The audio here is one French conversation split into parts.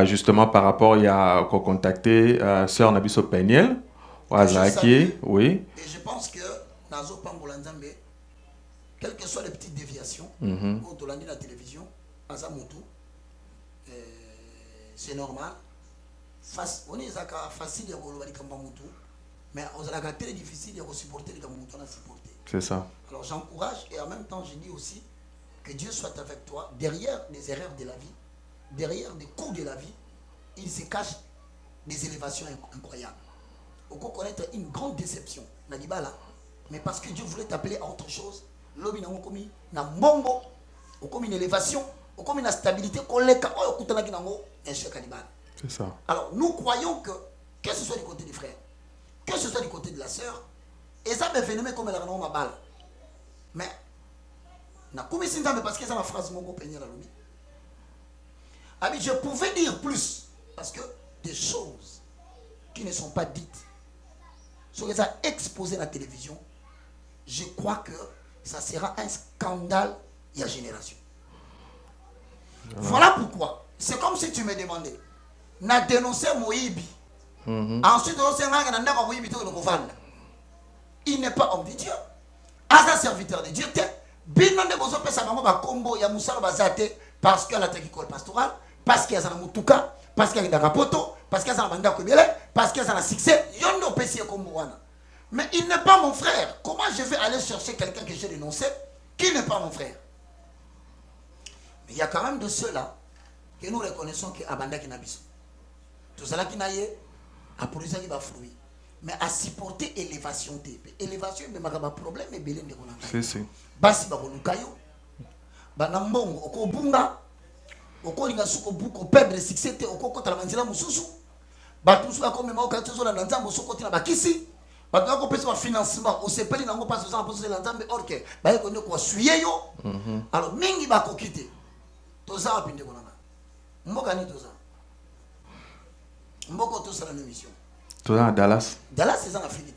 justement par rapport il y a contacté sœur Nabiso Peniel Wazaki, oui. Et je pense que Nazo Pambolanzambe, quelles que soient les petites déviations, quand on l'a dit à la télévision, Azamutu, c'est normal. On est facile de voir Kambamutu, mais on a très difficile de supporter les Kambamutu, on a supporté. C'est ça. Alors j'encourage et en même temps je dis aussi que Dieu soit avec toi. Derrière des erreurs de la vie, derrière des coups de la vie, il se cache des élévations incroyables. On peut connaître une grande déception, Nadibala, mais parce que Dieu voulait t'appeler à autre chose. L'homme n'a pas commis un bongo, on commis une élévation, on commis une stabilité, c'est ça. Alors nous croyons que ce soit du côté des frères, que ce soit du côté de la sœur, et ça me fait nommer comme elle a ma balle. Mais, parce que c'est ma phrase, mon compagnon, je pouvais dire plus, parce que des choses qui ne sont pas dites, sur les a exposées à la télévision, je crois que ça sera un scandale il y a génération. Voilà pourquoi. C'est comme si tu me demandais, n'a dénoncé Moïbi. Ensuite, il n'est pas homme de Dieu. Asa serviteur de Dieu. Parce qu'il a la école pastorale, parce qu'il y a un mutuka, parce qu'il y a un rapoto, parce qu'il y a un mandat parce qu'il y a un succès. Mais il n'est pas mon frère. Comment je vais aller chercher quelqu'un que j'ai dénoncé qui n'est pas mon frère? Mais il y a quand même de ceux-là que nous reconnaissons que Abanda qui n'a pas. Tout cela qui n'a pas, à produire qui va fruit. Mais à supporter élévation élévation mais ma problème est belé de c'est si basi ba kolukayo bana mbongo okobunga okolinga suko buko perdre succès te okokota la manzila mususu batu suka comme ma okato la nzambo soko tina bakisi batu ko pesa financement osepeli nango pas aux emplois de nzambe orke ba ko ne ko suye yo alors mingi ba ko kite toza apinde ko nana mboka ni toza mboko to sala émission. Tout ça à Dallas. Dallas, c'est en Afrique.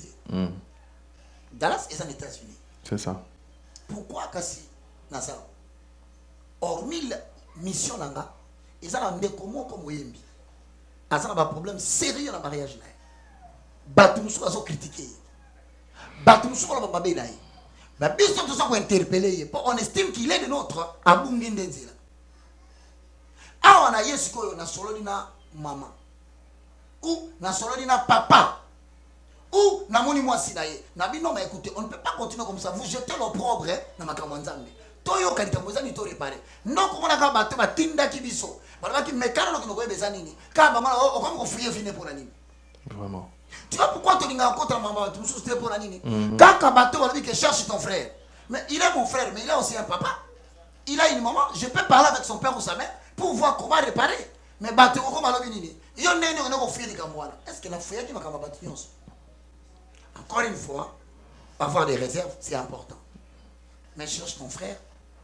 Dallas, c'est en États-Unis. C'est ça. Pourquoi Kassi Nasa? Hormis la mission Nanga, ils ont un décommon comme Oyembi. Ils ont un problème sérieux dans le mariage. Batum sou azo critiquer. Batum sou la babé naï. Mais bien sûr, tout ça pour interpeller. On estime qu'il est de notre Abungindenzela. Ah, on a yesko na solo na maman. Ou na solo na papa. Ou na moni moi sinaye. Na bino mais écoutez, on ne peut pas continuer comme ça. Vous jetez l'opprobre na makamwanzambe. Toyo kalita mozani to réparer. Non comme on a bato ba tinda kibiso. Bala ki mekano ko ko bezanini. Ka ba mala o comme ko fuye fine pour nani. Vraiment. Tu vois pourquoi tu n'as pas maman tout sous pour nani. Quand bato bala que cherche ton frère. Mais il est mon frère mais il a aussi un papa. Il a une maman, je peux parler avec son père ou sa mère pour voir comment réparer. Mais bato ko malobi nini. Est-ce que la fouille qui m'a battu? Encore une fois, avoir des réserves, c'est important. Mais cherche ton frère,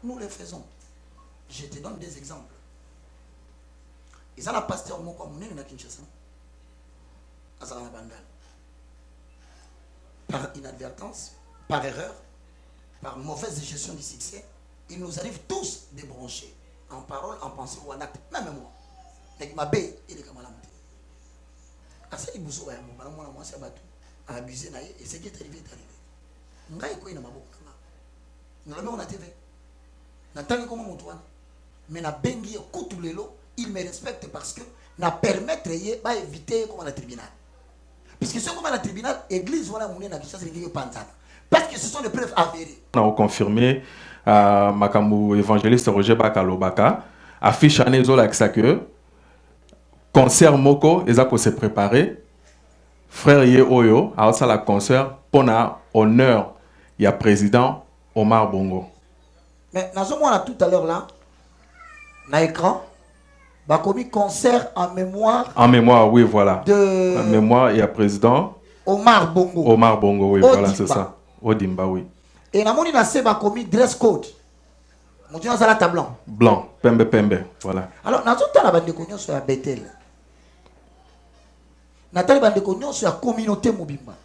nous le faisons. Je te donne des exemples. Ils ont un pasteur Moko Mouné na Kinshasa. Azana Bandal. Par inadvertance, par erreur, par mauvaise gestion du succès, il nous arrive tous débranchés. En parole, en pensée ou en acte. Même moi. Avec ma baie, il est comme la montée. Asa ibuso ba mo bana mwana mwasi abatu abusé na ye et ce qui est arrivé est arrivé. Ngai ko ina maboko na. Ngalo na TV. Na tangi comme mutu wana. Mais na bengi e kutulelo, il me respecte parce que na permettre ye ba éviter comme la tribunal. Parce que ce comme la tribunal église wala mouné na kisa c'est ngi panzana. Parce que ce sont des preuves avérées. On a confirmé makambu évangéliste Roger Bakalobaka affiche anezo la que concert moko ezako se préparer frère ye oyo a ça la concert pona honneur ya président Omar Bongo. Mais nous avons tout à l'heure là na écran ba commis concert en mémoire oui voilà en mémoire ya président Omar Bongo oui voilà c'est ça Odimba oui et na moni na se ba commis dress code moto na la blanc pembe voilà. Alors nous avons la bande konyo sur la Bethel. Nathalie Bandekognon sur la communauté Mobimba.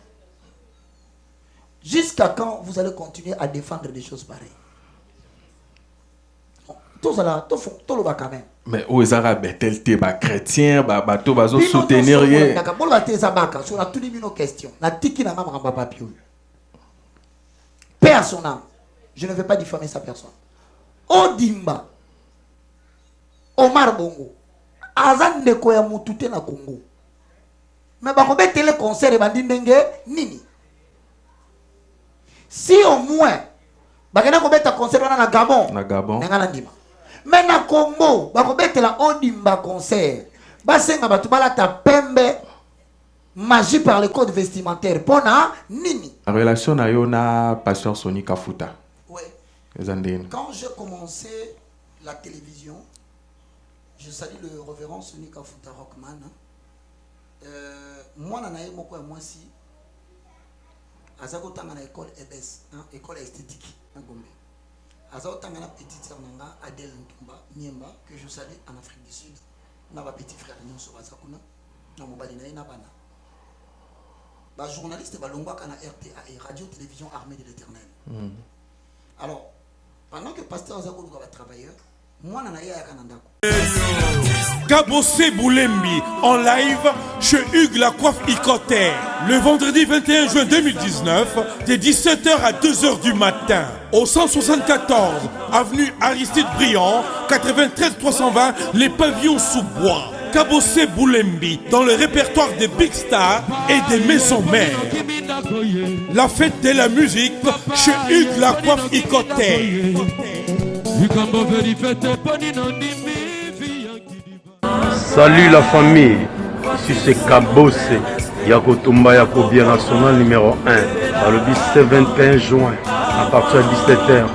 Jusqu'à quand vous allez continuer à défendre des choses pareilles? Tout ça là, tout le bas quand même. Mais aux arabes, Betel, t'es chrétien, bateau, bazo soutenir. Sur la toute une question. La tiki n'a pas de papier. Père son âme. Je ne vais pas diffamer sa personne. Odimba. Omar Bongo. Azan de koya mutute na Congo. Mais bah combien télé concert et bandindenge nini. Si au moins, bah kena combien ta concert na Gabon. Na Gabon. N'engala ndima. Mais na Congo, bah combien la Odimba concert. Bah senga bah tu bala ta pembe magie par le code vestimentaire. Pona nini. La relation na yo na pasteur Sony Kafuta. Ouais. Quand j'ai commencé la télévision, je salue le révérend Sony Kafuta Rockman. Moi, moi si, Azako Tangana école EBS, école esthétique, à Gombe. Azako Tangana petite sœur Nanga, Adèle Ntumba, Niemba, que je salue en Afrique du Sud. On a ma petit frère Nyonso Azakuna, na Mobali na Bana. Ba journaliste Balongwa Kana RTA et Radio Télévision Armée de l'Éternel. Alors, pendant que pasteur Azako va travailler, moi nana ya Kanandako. Kabossé Boulembi en live chez Hugues La Coiffe Icoté. Le vendredi 21 juin 2019, de 17h à 2h du matin, au 174 avenue Aristide Briand, 93 320, les pavillons sous bois. Kabossé Boulembi dans le répertoire des big stars et des maisons mères. La fête de la musique chez Hugues La Coiffe Icoté. Salut la famille, ici c'est Kabossé, Yakotumba Yakobia National numéro 1, le 21 juin, à partir de 17h,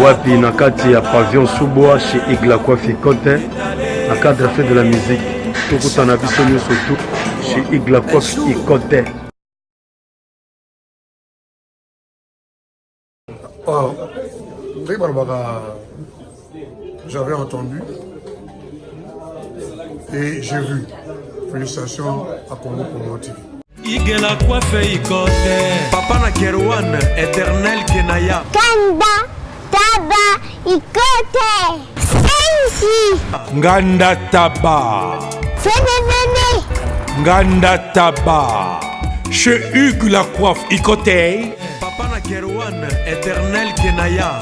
Wapi Nakati à Pavillon Sous-Bois chez Igla Coiffe Côté, dans le cadre de la fête de la musique, tout le temps surtout chez Igla Coiffe Côté. J'avais entendu et j'ai vu. Félicitations à Congo Congo TV. Igela Coiffe Ikote. Papa na Kerouan, éternel Kenaya. Kanda Taba Ikote. Sensi. Nganda Taba. Fenenene. Nganda Taba. Chez Hugues La Coiffe Ikote. Papa na Kerouan, éternel Kenaya.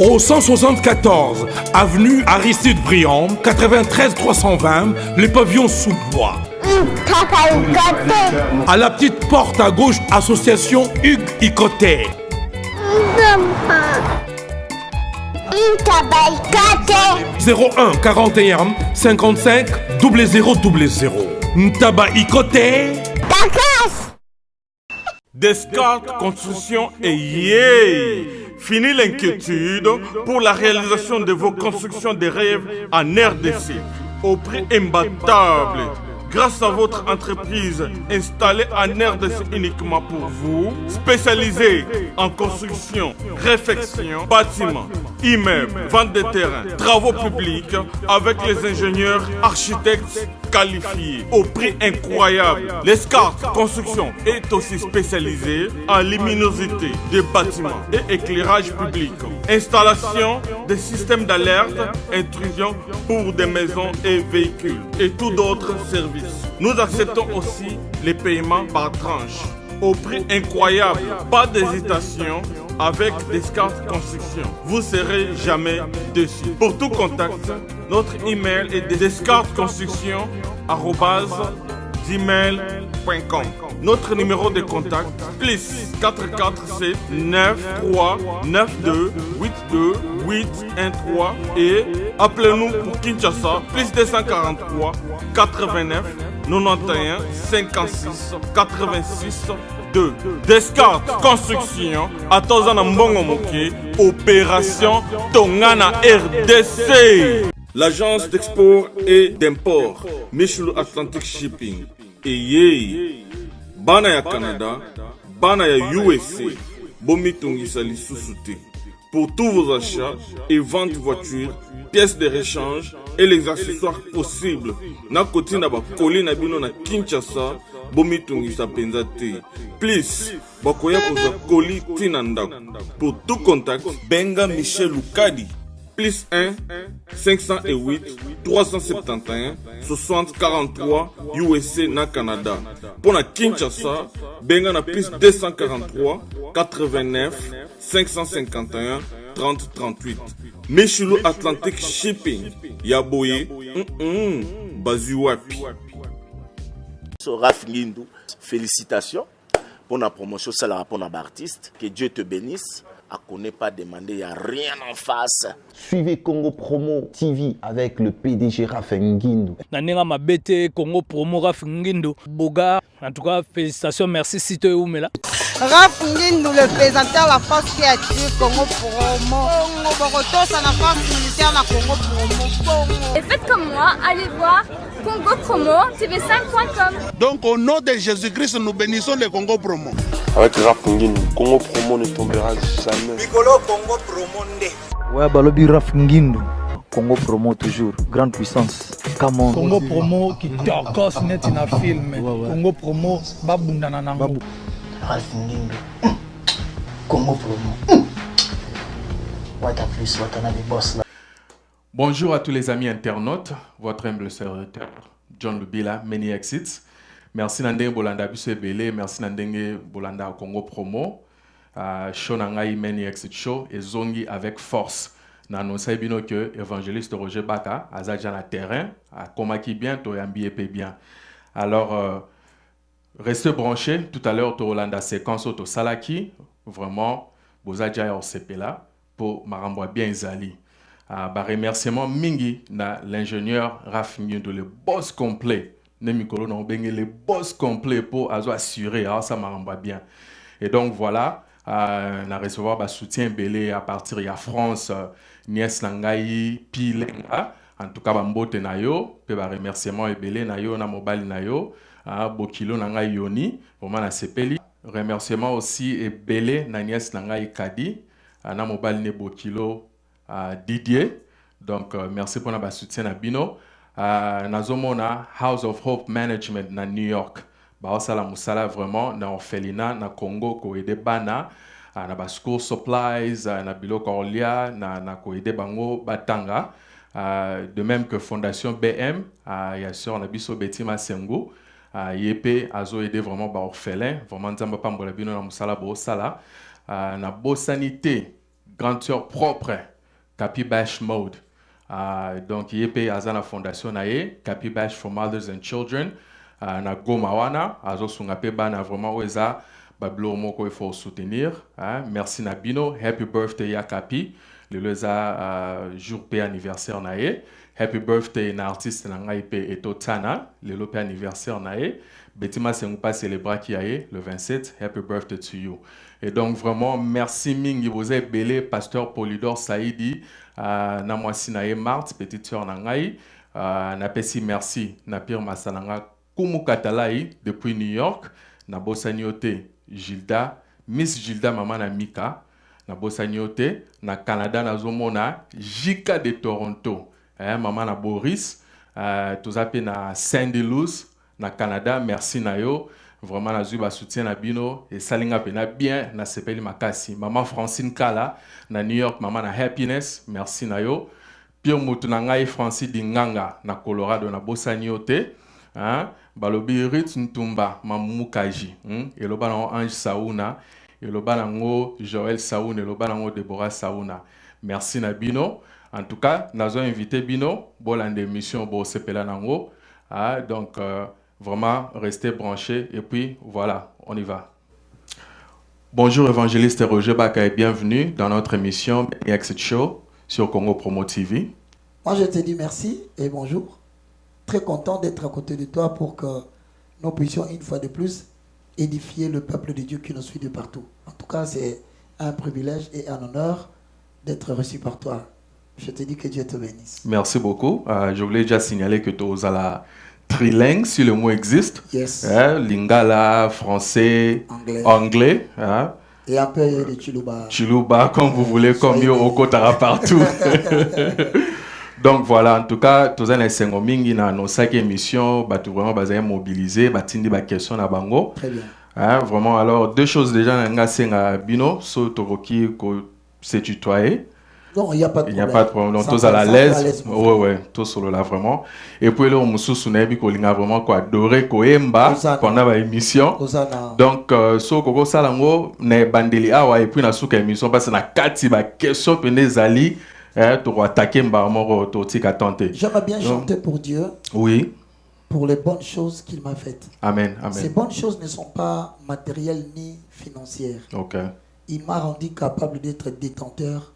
Au 174 avenue Aristide Briand, 93 320, les pavillons sous bois. À la petite porte à gauche, association Hugues Icoté. 01 41 55 0000. Ntaba Icoté. Descartes Construction et yeah! Fini l'inquiétude pour la réalisation de vos constructions de rêves en RDC au prix imbattable. Grâce à votre entreprise installée en RDC uniquement pour vous, spécialisée en construction, réfection, bâtiments, immeubles, vente de terrains, travaux publics, avec les ingénieurs architectes qualifiés au prix incroyable. L'escarpe Construction est aussi spécialisée en luminosité des bâtiments et éclairage public, installation des systèmes d'alerte, intrusion pour des maisons et véhicules et tout d'autres services. Nous acceptons aussi les paiements par tranche au prix incroyable. Pas d'hésitation avec Descartes Construction. Vous serez jamais déçus. Pour tout contact, notre email est descartesconstruction@gmail.com. Notre numéro de contact plus 447 93 92 82 813 et appelez-nous pour Kinshasa plus 243 89 91 56 86 2. Descartes Construction à Tozana Mbongo Moké, opération Tongana RDC. L'agence d'export et d'import Michel Atlantic Shipping et yé bana ya Canada, bana ya USA, bomi tongisa lisusu te. pour tous vos achats et ventes de voitures, pièces de rechange et les accessoires possibles. Na koti na ba koli na bino na Kinshasa, bomi tungisa penza te. Please, bakoya kozwa koli tina ndako. Pour tout contact, benga Michel Lukadi. Plus 1 508 371 60 43 USA na Canada. Pour la Kinshasa, benga na plus 243 89 551 30 38. Michelo Atlantic Shipping. Yaboye, Bazu wapi. Raph Ngindou, félicitations pour la promotion, c'est la pour l'artiste. Que Dieu te bénisse. À connaît pas demandé, il n'y a rien en face. Suivez Congo Promo TV avec le PDG Raph Ngindou. Nanenga Mabete, Congo Promo Raph Ngindou. Boga, en tout cas, félicitations, merci Sito Oumela. Raph Ngindou, le présentateur de la force créative Congo Promo. Congo Boroto, c'est la force militaire de Congo Promo. Et faites comme moi, allez voir Congo Promo, tv5.com. Donc au nom de Jésus-Christ, nous bénissons le Congo Promo. Avec Raph Ngindou, Congo Promo ne tombera jamais. Mikolo Congo Promo nde. Ouais, Balobi Raph Ngindou. Congo Promo toujours, grande puissance. Come on. Congo Promo qui torcos net in a film. Congo Promo, babunda nanango. Raph Ngindou. Congo Promo. What a plus, what a boss là. Bonjour à tous les amis internautes, votre humble serviteur John Lubila, Many Exits. Merci Nandenge Bolanda Biso Ebele, merci Nandenge Bolanda Congo Promo. Show Nangai Many Exit Show et Zongi avec force. N'annonce bino que évangéliste Roger Baka, Azadja na terrain, à Komaki bien, Toyambi bien. Alors, restez branchés. Tout à l'heure, Torolanda séquence au Salaki. Vraiment, Bozadja et Orsepela pour Maramboa bien Zali. Remerciement Mingi na l'ingénieur Raph Ngindou, le boss complet. Nemikolo na Obenge, le boss complet pour assurer. Alors ça Maramboa bien. Et donc voilà. Na recevoir ba soutien belé à partir de France, Nies Langai, Pilenga, en tout cas Bambote Nayo, pe ba remerciement ebelé Nayo na mobile Nayo, Bokilo Nangai Yoni, vraiment na sepeli. Remerciement aussi ebelé na Nies Langai Kadi, na mobile ne Bokilo Didier. Donc merci pour na ba soutien na bino. Nazomona House of Hope Management na New York. Baosala musala vraiment na orphelinat na Congo ko aider bana na ba school supplies na biloko olia na ko aider bango batanga de même que fondation BM ya sur na biso Betima Sengo yep azo aider vraiment ba orphelin vraiment nzamba pambola bino na musala bo sala na bo sanité grande sœur propre Capi Bash Mode donc yep azana fondation na ye Capi Bash for Mothers and Children. Na Goma wana azo sunga pe bana vraiment weza bablo moko il faut soutenir merci na bino happy birthday ya Kapi le leza jour pe anniversaire na ye happy birthday na artiste na ngai pe etotana le lo pe anniversaire na ye Betima Sengu pas célébrer qui aye le 27 happy birthday to you et donc vraiment merci mingi vous êtes belé pasteur Polydor Saidi na mwasi na ye Marthe petite sœur na ngai na pesi merci na Pierre Masalanga Kumu Katalai depuis New York, na Bosaniote Gilda, Miss Gilda Maman na Mika, na Bosaniote, na Canada na Zomona, Jika de Toronto, Maman na Boris, tous appelés na Sandy Luz, na Canada, merci na yo, vraiment na zuba soutien na bino, et salinga pena bien, na sepeli makasi, Maman Francine Kala, na New York, Maman na Happiness, merci na yo, Pierre Moutunangai Francis Dinganga, na Colorado, na Bosaniote, Balobi Rit Ntumba Mamukaji eloba nango Ange Saouna eloba nango Joël Saouna eloba nango Deborah Saouna merci na bino en tout cas nazo invité bino bolande émission bo sepela nango donc vraiment restez branchés et puis voilà on y va. Bonjour évangéliste Roger Baka et bienvenue dans notre émission Exit Show sur Congo Promo TV. Moi je te dis merci et bonjour. Très content d'être à côté de toi pour que nous puissions une fois de plus édifier le peuple de Dieu qui nous suit de partout. En tout cas, c'est un privilège et un honneur d'être reçu par toi. Je te dis que Dieu te bénisse. Merci beaucoup. Je voulais déjà signaler que tu as la trilingue, si le mot existe. Yes. Lingala, français, anglais. Et un peu de Chiluba. Chiluba, comme vous voulez, comme yo Okotara partout. Donc voilà, en tout cas, tous les sengo mingi na nos 5 émissions, bah tout vraiment basé mobilisé, bah tindi ba question na bango. Très bien. Hein, vraiment, alors deux choses déjà nga senga bino, so toroki ko se tutoyer. Non, il n'y a pas de problème. Il n'y a pas de problème. Donc, tous à la l'aise. Ouais, tous solo là, vraiment. Et puis, là, on me souvient qu'on a vraiment quoi adoré Koemba pendant l'émission. Donc, so koko salango, ne bandeli awa, et puis, na souka émission, parce que na kati ba question, pene zali, tu attaquer mba moro, tu tika tenter. J'aimerais bien chanter pour Dieu. Oui. Pour les bonnes choses qu'il m'a faites. Amen, amen. Ces bonnes choses ne sont pas matérielles ni financières. Ok. Il m'a rendu capable d'être détenteur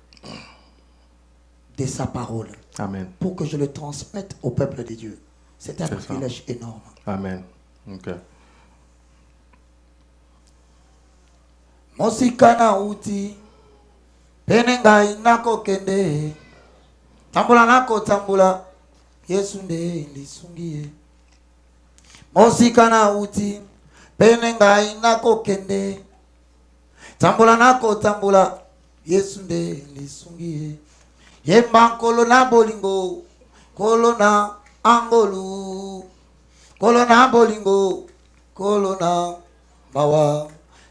de sa parole. Amen. Pour que je le transmette au peuple de Dieu. C'est un privilège énorme. Amen. Ok. Mosikana uti penenga inako kende tambula nako tambula Yesu nde lisungie. Mosikana uti penenga inako kende tambula nako tambula Yesu nde lisungie. Yemba kolona bolingo kolona angolu kolona bolingo kolona mawa.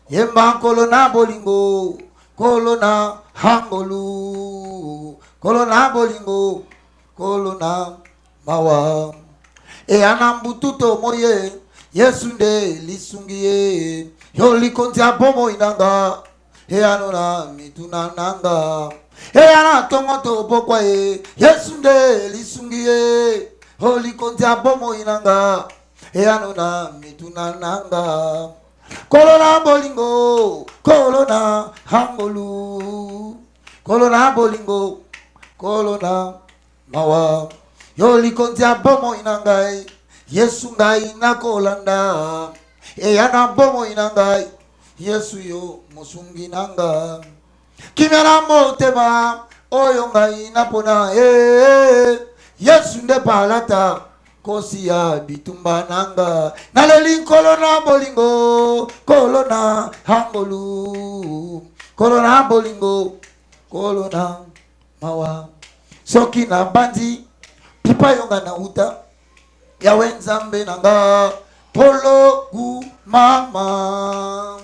Yemba kolona bolingo kolona angolu kolona bolingo kolona mawa. E anambututo moye Yesu nde lisungie. Yoli kontia bomo inanga e anona mituna nanga. E ana tongoto pokwa e Yesu nde lisungie. Holy kontia bomo inanga e anona mituna nanga. Kolona bolingo kolona hangolu kolona bolingo kolona mawa. Yoli kontia bomo inanga e Yesu ngai nakolanda. E ana bomo inanga Yesu yo musungi nanga. Kimera motema oyo ngai napona Yesu nde palata kosi ya bitumba nanga. Naleli kolona bolingo kolona hangolu kolona bolingo kolona mawa. Soki na bandi pipa yonga na uta ya wenzambe nanga polo gu mama.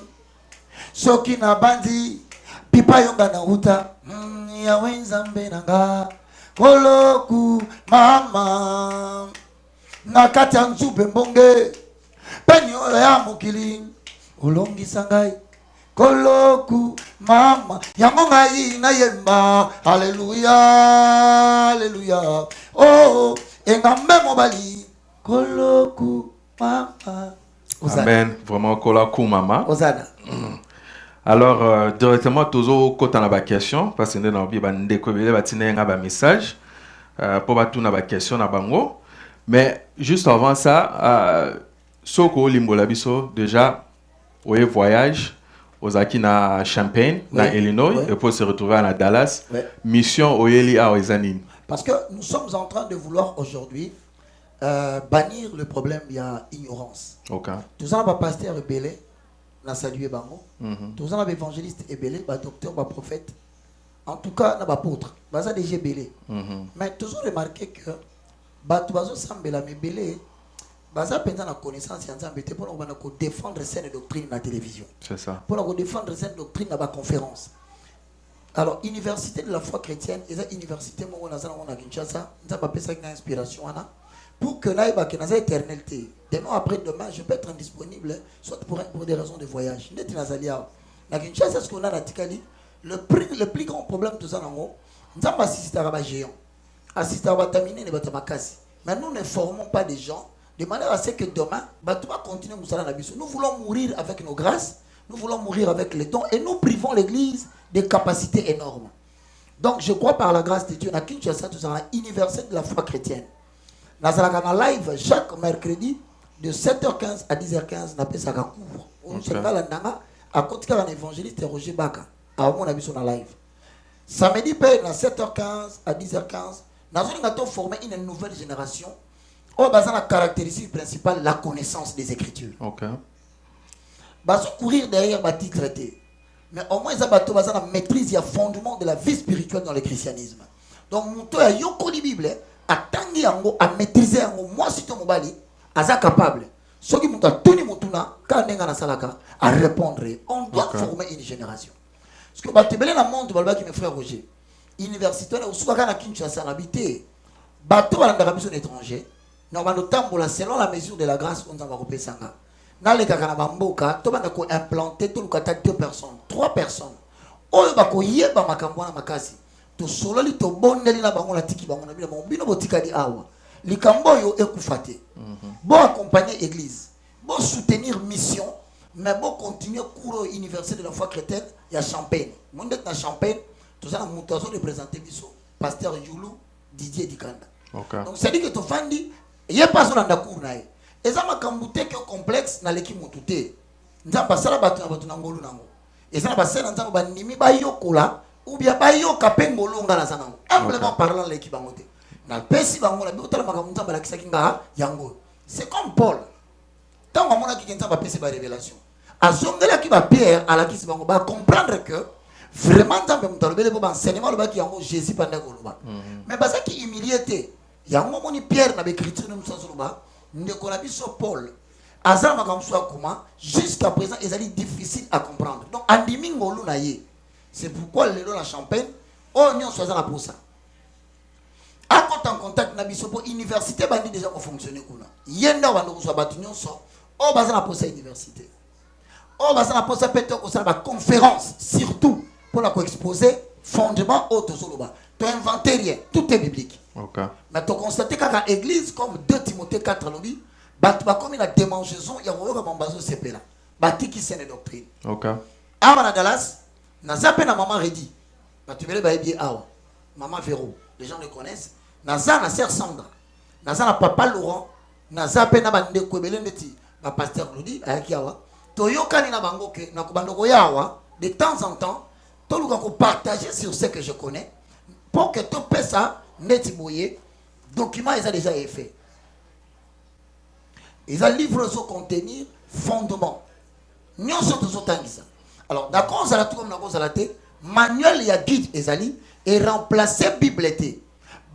Soki na bandi pipa yonga na uta ya wenzambe nanga koloku mama. Na kati ya nzube mbonge peni oyo ya mokili olongisa ngai koloku mama. Yango ngai na yemba haleluya haleluya. Oh engambe mobali koloku mama. Amen. Vraiment koloku mama. Osana. Alors, directement, toujours, quand on a des questions, parce que nous avons un message pour tout na question na bango. Mais juste avant ça, Soko Limbolabiso, déjà, on voyage aux Aki na Champaign, na Illinois, et pour se retrouver à Dallas. Mission Oyeli à Oizanin. Parce que nous sommes en train de vouloir aujourd'hui bannir le problème, il y a ignorance. Ok. Tout ça, on va pasteur rebellé. Na salué bango. Tous en évangéliste et belé, ba docteur, ba prophète. En tout cas, na ba apôtre, ba ça déjà belé. Mais toujours remarqué que ba tout bazo sambela me belé, ba ça pendant la connaissance en zambé pour on défendre cette doctrine na télévision. C'est ça. Pour on défendre cette doctrine na ba conférence. Alors université de la foi chrétienne, et ça université mo na zana on a Kinshasa, ça ba pesa une inspiration ana. Pour que là, il y ait éternité. Demain, après-demain, je peux être indisponible, soit pour des raisons de voyage. Le plus grand problème de ça, c'est que assisté à géant. Assisté à terminer, mais nous ne formons pas des gens de manière à ce que demain, tout va continuer. Nous voulons mourir avec nos grâces, nous voulons mourir avec les dons et nous privons l'Église de capacités énormes. Donc, je crois par la grâce de Dieu, à Kinshasa, tout ça, universel de la foi chrétienne. Nous avons un live chaque mercredi de 7h15 à 10h15. Nous avons un cours. On se fait à côté d'un évangéliste Roger Baka. À mon avis, sur un live. Samedi, de 7h15 à 10h15, nous avons formé une nouvelle génération. On a la caractéristique principale, la connaissance des Écritures. Ok. Nous courir derrière les titres. Mais au moins, ils ont la maîtrise, il y a fondement de la vie spirituelle dans le christianisme. Donc, mon tour a yoko la Bible, à tangi yango, à maîtriser yango, moi si ton mobali, à capable. Ce qui m'a tenu mon touna, quand on est dans salaka, à répondre. On doit former une génération. Parce que bah tu dans le monde, bah qui me frère Roger, université là, où soit quand Kinshasa habité, bateau à l'ambition étranger, normalement selon la mesure de la grâce, on va repérer ça. Dans les cas Kanabamboka, tu vas implanter tout le cas 2 personnes, 3 personnes. Oyo bako yeba makambo na makasi. To solo li to bondeli na bango la tiki bango na bino bino botika di awa. Likambo yo ekufate. Bon accompagner église, bon soutenir mission, mais bon continuer cours université de la foi chrétienne, il y a Champagne. Mon dans Champagne, tout ça na mutazo de présenter biso, pasteur Youlou Didier Dikanda. Donc c'est dit que to fandi, il y a pas son na cours na. Eza makambo te que complexe na leki mutute. Nzamba sala batu na batu na ngolu nango. Eza na basena nzamba banimi ba yokola ou bien ba yoka pengolo ngala sanango. Humblement parlant leki bangote. Na pesi bango la botala makambo nzamba la kisaki nga yango. C'est comme Paul. Tant on a qui nzamba pesi ba révélation. Azongela ki ba Pierre à la kisi bango ba comprendre que vraiment nzamba mutalobele bo ba enseignement lo ba ki yango Jésus pendant koloba. Mais basa ki humilié yango moni Pierre na écriture nous sans ba. Ndekolabiso Paul azala makamso akoma jusqu'à présent ils sont difficiles à comprendre. Donc andimi ngolu na ye. C'est pourquoi lelo la Champagne on nyon soit za pour ça. A quand en contact na biso pour université bandi déjà ko fonctionner kuna. Yenda bando ko so batu nyonso o bazana pour ça université. O bazana pour ça peut-être ko ça ba conférence surtout pour la ko exposer fondement auto soloba. Tu inventer rien, tout est biblique. Mais tu constates qu'à l'église, comme 2 Timothée 4 lobby, comme il a démangeaison, il y a un bazo CP là. Bati qui c'est les doctrines. Awa Dallas, na zappe na maman Redi. Tu verrais bien awa. Maman Véro, les gens le connaissent. Na za na sœur Sandra. Na za na papa Laurent. Na zappe na bande ko belendeti. Ba pasteur Lodi ayaki awa. Toyoka ni na bango ke na ko bandoko yawa de temps en temps, to luka ko partager sur ce que je connais pour que tu pèses ça. Netiboye, document ils ont déjà fait. Ils ont livré ce contenir fondement. Nous sommes tous autant ça. Alors d'accord, ça la tout comme la cause à la tête. Manuel y a guide ezali et remplacer Bible té.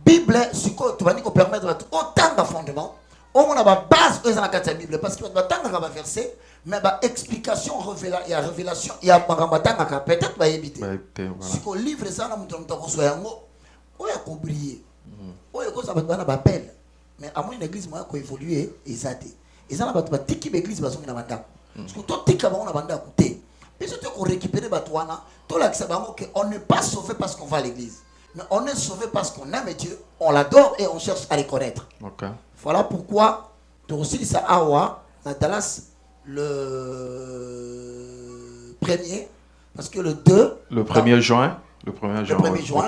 Bible c'est quoi tu vas nous permettre autant de fondement. Au moins la base ils ont la carte Bible parce que va tant va verset mais ba explication révélation il y a makambatanga peut-être va éviter. Si qu'on livre ça na mutu mutako soyango. On a oublié. On a cause à appel. Mais à mon église moi ko évoluer ezate. Ezana batu batiki l'église bazongi na banda. Parce que to tika ba on a banda côté. Puis c'est qu'on récupérer batwana, to la kisa bango que on n'est pas sauvé parce qu'on va à l'église. Mais on est sauvé parce qu'on aime Dieu, on l'adore et on cherche à les connaître. Voilà pourquoi tu aussi ça awa na Dallas le 1er parce que le 2 le 1er juin le 1er juin.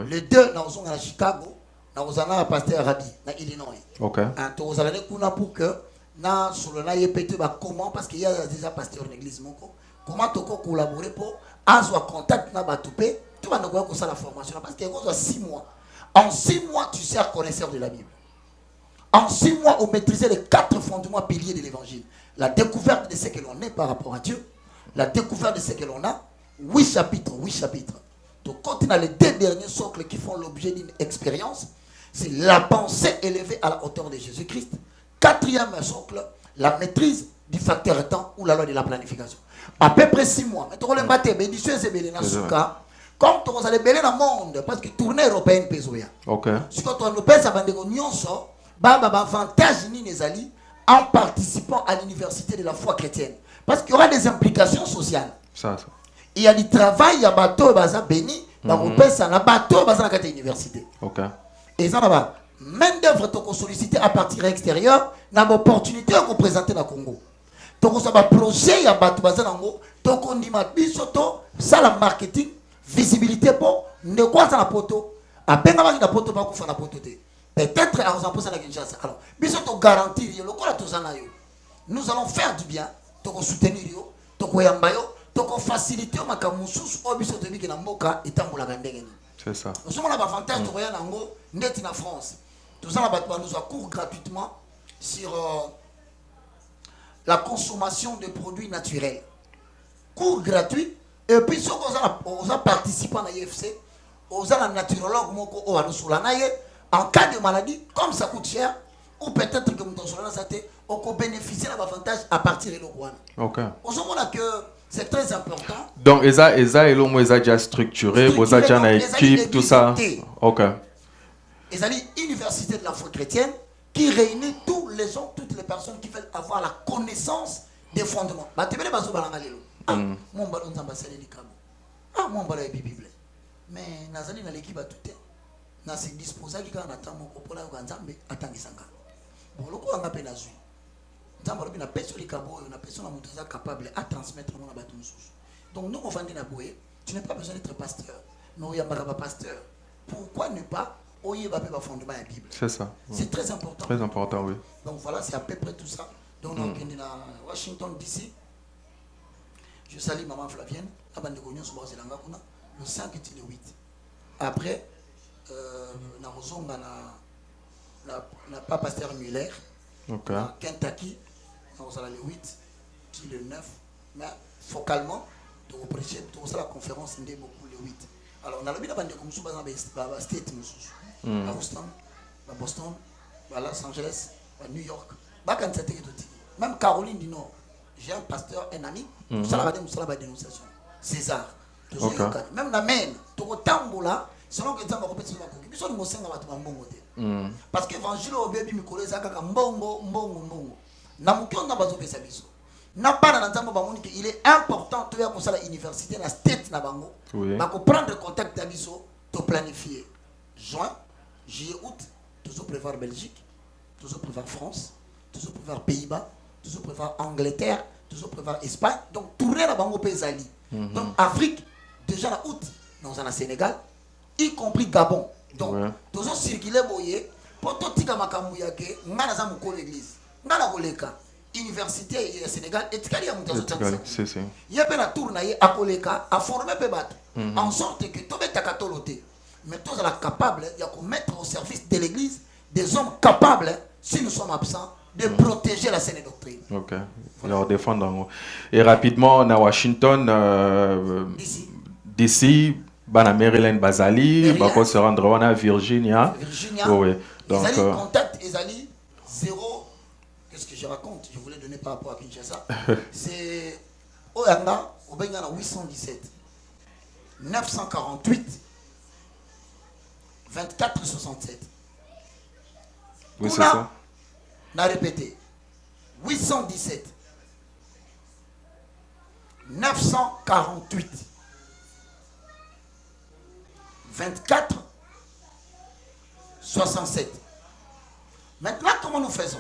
Le 2, nous sommes à Chicago. Nous sommes à Pasteur Rabi, dans Illinois. Nous sommes allés pour que nous soyons comment, parce qu'il y a déjà pasteur de l'église. Comment tu peux collaborer pour avoir contact avec Batupé. Tu vas nous voir la formation. Parce qu'il y a 6 mois. En 6 mois, tu seras connaisseur de la Bible. En 6 mois, on maîtrisait les 4 fondements piliers de l'évangile. La découverte de ce que l'on est par rapport à Dieu. La découverte de ce que l'on a. 8 chapitres. Donc, quand on a les 2 derniers socles qui font l'objet d'une expérience, c'est la pensée élevée à la hauteur de Jésus-Christ. 4e socle, la maîtrise du facteur temps ou la loi de la planification. À peu près 6 mois. Mais tu as battu, mais tu as belé dans ce cas, comme tu as belé dans le monde, parce que tournée européenne pésoya. Si tu as européen, ça va dire que avantage en participant à l'université de la foi chrétienne. Parce qu'il y aura des implications sociales. Il y a du travail, il y a bateau, baza béni, ça na bateau, baza na université. Et ça va. Main d'œuvre to solliciter à partir extérieur, na opportunité à présenter dans Congo. To ça va projet ya bateau baza nango, to kondima biso to sala marketing, visibilité pour ne quoi ça na poto. A peine avant na poto pas kufa na poto te. Peut-être à vous ça na Kinshasa. Alors, biso to garantir yo lokola to zana yo. Nous allons faire du bien, to soutenir yo, to koyamba yo. Donc on facilite ma kamusus obiso de biki na mboka etambola ndenge ni. C'est ça. Nous sommes l'avantage de rien nango net en France. Tout ça nous a cours gratuitement sur la consommation de produits naturels. Cours gratuit Et puis, ceux qui ont participé à l'IFC, aux un naturologue en cas de maladie, comme ça coûte cher, ou peut-être que on peut bénéficier de l'avantage à partir de l'Oguana. Ok. On se que c'est très important. Donc, Eza et l'homme déjà structuré, vous avez déjà une équipe, tout ça. Ok. Ils ont l'université de la foi chrétienne qui réunit tous les gens, toutes les personnes qui veulent avoir la connaissance des fondements. Mon ballon d'ambassade est ah, mon ballon est bible. Mais Nazali na l'équipe à tout temps. Na se disposer qui quand attend mon copola ou Nzambe attend Sanga. Bon, le coup on appelle Nazui. Nzambe na personne qui cabo, na personne à capable à transmettre mon abatou sous. Donc nous on vend na boye, tu n'as pas besoin d'être pasteur. Non, il y a pas pasteur. Pourquoi ne pas oyer ba fondement la Bible? C'est ça. C'est très important. Très important, oui. Donc voilà, c'est à peu près tout ça. Donc on est à Washington DC. Je salue maman Flavienne, la bande de Cognon sur le 5 et le 8. Après, n'a pas pasteur Muller, Kentucky, on sera le 8, le 9, mais focalement, on prêcher, on sera la conférence beaucoup le 8. Alors, on a le bande de Cognon sur le state, à Houston, à Boston, à Los Angeles, à New York, même Caroline du Nord. J'ai un pasteur, un ami, nous allons faire des dénonciations. César. Même la main, tu as tamboula, selon que tu as répété sur la coquille. Nous sommes en parce que l'évangile au bébé Mikolo, c'est un mbongo. Il est important de faire ça à l'université, la state na bango. Pour prendre contact d'abisso, te planifier. Juin, juillet, août, toujours prévoir Belgique, toujours prévoir France, toujours prévoir Pays-Bas. Toujours prévoir Angleterre, toujours prévoir Espagne. Donc, tourner la banque au pays. Donc, Afrique, déjà en août, nous sommes au Sénégal, y compris Gabon. Donc, toujours circuler, pour tout le monde, nous avons l'église. Nous avons l'université au Sénégal, et il y a un tour à Koleka, à former les en sorte que tout le monde est mais tous sont capables de mettre au service de l'église des hommes capables, si nous sommes absents, de protéger la saine doctrine. Ok. Alors défendre. Et rapidement, on a Washington, DC, Maryland, Basali, on se rendre à Virginia. Oui. Donc, contact Ezali 0. Qu'est-ce que je raconte? Je voulais donner par rapport à Kinshasa. C'est Oyanga, au Bengana 817 948 24 67. Oui, c'est ça. On a répété 817 948 24 67. Maintenant, comment nous faisons?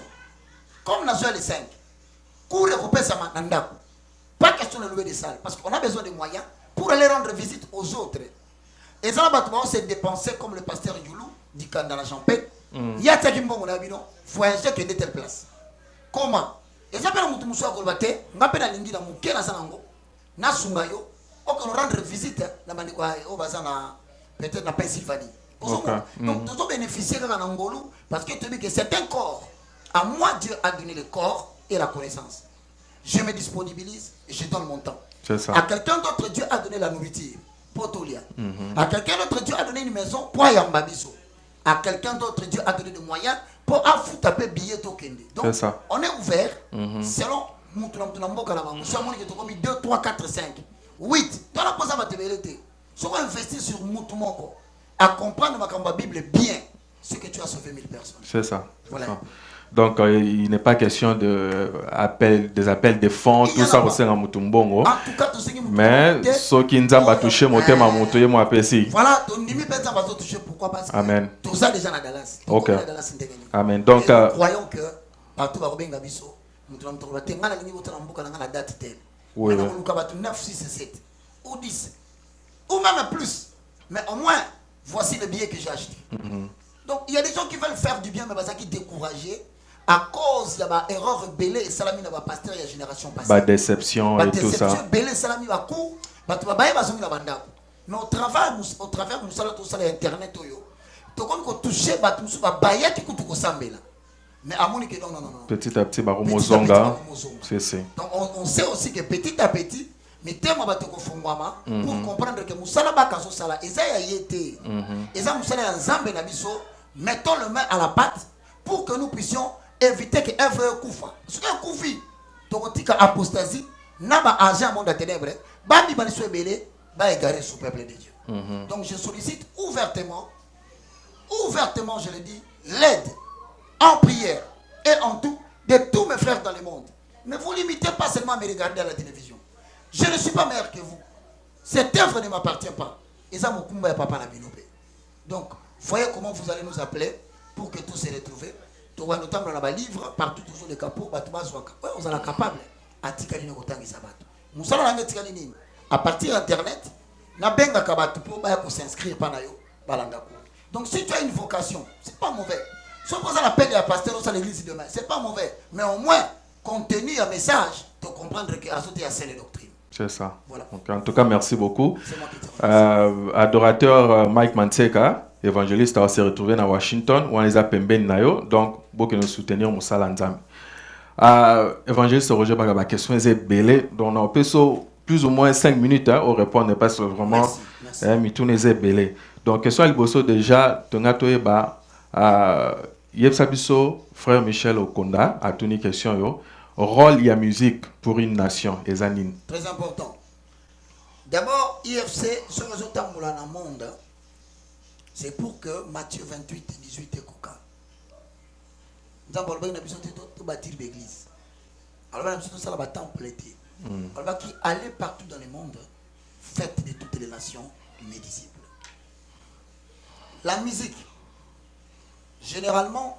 Comme nous avons les 5, cours et ça maintenant. Pas question de louer des salles, parce qu'on a besoin de moyens pour aller rendre visite aux autres. Et ça, on s'est dépensé comme le pasteur Youlou dit dans la champagne. Il y a des gens qui ont voyagé qui est de telle place. Comment? Et ça, on a fait un peu de l'indi dans mon cœur, na sungayo, on rendre visite peut-être dans Pennsylvanie. Donc, nous avons bénéficié de l'Angolou parce que tu dis que c'est un corps. À moi, Dieu a donné le corps et la connaissance. Je me disponibilise et je donne mon temps. À quelqu'un d'autre, Dieu a donné la nourriture. Potolia. À quelqu'un d'autre, Dieu a donné une maison pour Yambabiso. À quelqu'un d'autre, Dieu a donné des moyens pour taper billet token. Donc, on est ouvert selon Moutounambo Kalamamou. Soit mon qui est 2, 3, 4, 5, 8. Dans la pose à ma télé, si on investit sur Moutoumoko, à comprendre ma Bible bien, c'est que tu as sauvé 1000 personnes. C'est ça. Voilà. Donc, il n'est pas question des appels de fonds, tout ça aussi en Moutumbongo. En tout cas, tout ce qui mais ceux qui nous ont touché, mon thème à Moutoye, moi, apprécie. Voilà, donc, nous avons touché. Pourquoi? Parce que Amen. Tout ça déjà dans Dallas. Ok. Amen. Donc, nous croyons que partout, nous avons la date telle. Oui. Nous avons 9, 6 et 7. Ou 10. Ou même plus. Mais au moins, voici le billet que j'ai acheté. Donc, il y a des gens qui veulent faire du bien, mais qui sont découragés à cause de l'erreur belée et salami dans la pasteur et la génération passée. Bah, déception et tout ça. Belée salami va coup, mais au travers nous allons tout ça l'internet to qu'on toucher nous va bailler qui coûte sambela. Mais à mon non. Petit à petit, Baromozonga. C'est. Donc on sait aussi que petit à petit, mais tellement batoko fongwama pour comprendre que musala bakazo sala eza ya yete eza musala ya nzambe na biso. Mettons le main à la pâte pour que nous puissions éviter que œuvre kufa ce que kufi tokotika apostasie na ba agent monde de ténèbres bami baniso ebele ba égarer sous peuple de Dieu. Donc je sollicite ouvertement je le dis, l'aide en prière et en tout de tous mes frères dans le monde. Ne vous limitez pas seulement à me regarder à la télévision. Je ne suis pas meilleur que vous. Cette œuvre ne m'appartient pas. Et ça, mon combat est papa la binopé. Donc, voyez comment vous allez nous appeler pour que tous se retrouvent. Tu vois, notamment dans les livres, partout, toujours les capots, vous êtes capable. À Tikali Nogotang et Sabat. Nous sommes dans Tikali. À partir d'Internet, na benga kabatu pour s'inscrire panayo balanda. Donc si tu as une vocation, c'est pas mauvais. Si on appelle à pasteur à l'église demain, c'est pas mauvais. Mais au moins, contenu un message, de comprendre que Azote a scellé doctrine. C'est ça. Voilà. Donc, en tout cas, merci beaucoup. Adorateur Mike Manseka, évangéliste, a se retrouvé à Washington, où on les a pemben nayo. Donc, beaucoup nous soutenir Moussa Nzambe. Évangéliste Roger Bagaba, question est belée. Donc, on peut plus ou moins 5 minutes au répondre, pas vraiment. Merci. Belé. Donc, question est bosso déjà, Tonatoeba, Yepsabiso, frère Michel Okonda, a tenu question yo. Rôle et musique pour une nation, Ezanine. Très important. D'abord, IFC, ce réseau Tamboula dans le monde, c'est pour que Matthieu 28 et 18 est coca. Nous avons besoin de bâtir l'église. Alors, nous avons besoin de temple été. Alors, qui allait partout dans le monde, faites de toutes les nations mes disciples. La musique, généralement,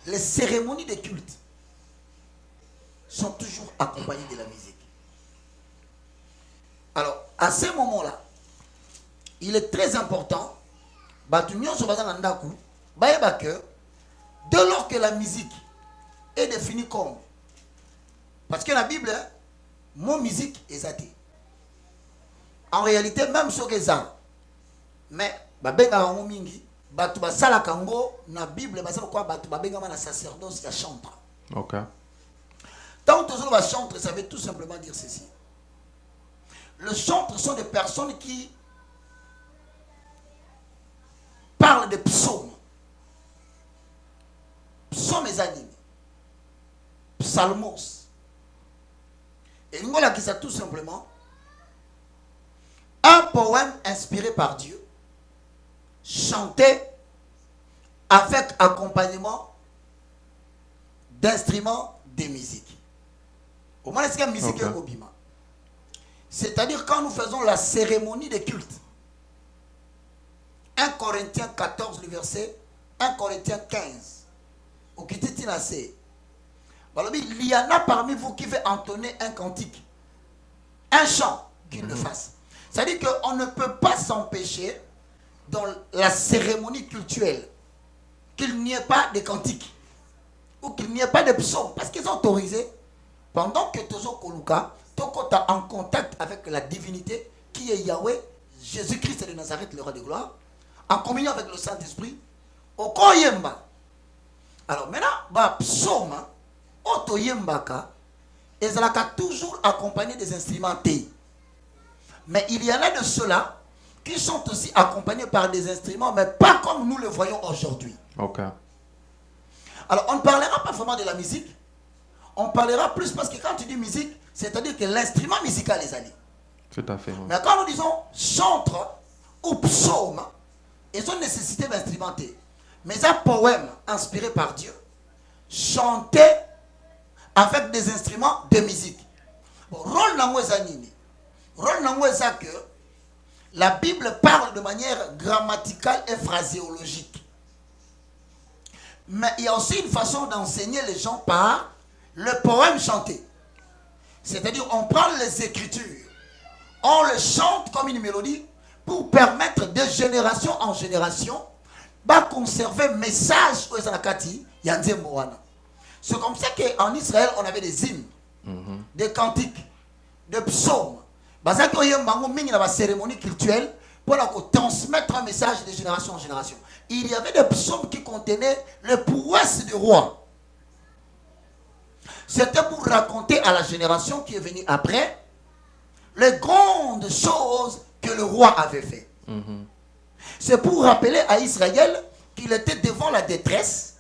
les cérémonies de culte sont toujours accompagnées de la musique. Alors, à ce moment-là, il est très important, que dès lors que la musique est définie comme, parce que la Bible, mon musique est athée. En réalité, même ce que ça, mais babenga mingi, batu basala kango na Bible, basala quoi batu babenga na sacerdoce ya chantre. OK. Tant que on va chantre, ça veut tout simplement dire ceci. Le chantre sont des personnes qui parlent de psaumes. Psaumes et animés. Psalmos. Et nous voilà qui ça tout simplement un poème inspiré par Dieu, chanté avec accompagnement d'instruments de musique. Au moins, est-ce qu'il y a musique au bima? C'est-à-dire quand nous faisons la cérémonie de culte. 1 Corinthiens 14, le verset 1 Corinthiens 15. Au Kititinase. Il y en a parmi vous qui veut entonner un cantique, un chant, qu'il le fasse. C'est-à-dire qu'on ne peut pas s'empêcher dans la cérémonie cultuelle qu'il n'y ait pas de cantique ou qu'il n'y ait pas de psaume, parce qu'ils ont autorisé pendant que Tozo Koluka, Toko est en contact avec la divinité qui est Yahweh, Jésus-Christ de Nazareth, le roi de gloire, en communion avec le Saint-Esprit, au Koyemba. Alors maintenant, psaume, Otoyembaka, ils ont toujours accompagné des instruments T. Mais il y en a de ceux-là qui sont aussi accompagnés par des instruments, mais pas comme nous le voyons aujourd'hui. OK. Alors, on ne parlera pas vraiment de la musique. On parlera plus parce que quand tu dis musique, c'est-à-dire que l'instrument musical est allé. Tout à fait. Oui. Mais quand nous disons chantre ou psaume, ils ont nécessité d'instrumenter. Mais un poème inspiré par Dieu, chanté avec des instruments de musique. Rôle Namwezanini. Rôle Namweza que la Bible parle de manière grammaticale et phraséologique. Mais il y a aussi une façon d'enseigner les gens par le poème chanté. C'est-à-dire, on prend les écritures, on les chante comme une mélodie pour permettre de génération en génération de conserver le message aux Anakati, Yanze Moana. C'est comme ça qu'en Israël, on avait des hymnes, des cantiques, des psaumes. Il y a une cérémonie culturelle pour transmettre un message de génération en génération. Il y avait des psaumes qui contenaient les prouesses du roi. C'était pour raconter à la génération qui est venue après les grandes choses que le roi avait fait. C'est pour rappeler à Israël qu'il était devant la détresse,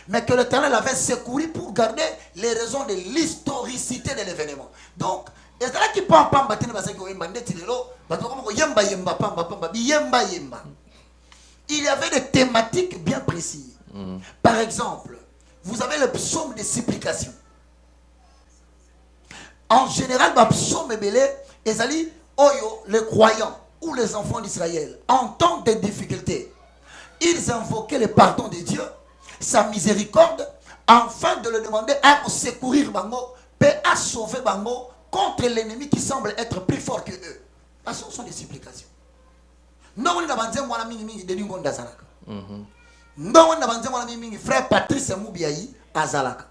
mais que l'Éternel avait secouru pour garder les raisons de l'historicité de l'événement. Donc, il y avait des thématiques bien précises. Par exemple, vous avez le psaume de supplication. En général, le psaume belé, les croyants ou les enfants d'Israël, en temps de difficulté, ils invoquaient le pardon de Dieu, sa miséricorde, afin de le demander à secourir Bango, à sauver Bango contre l'ennemi qui semble être plus fort que eux. Parce que ce sont des supplications. Non, on a besoin de moi, de l'Ingon d'Azalaka. Non, on a besoin de moi, frère Patrice Moubiaï, Azalaka.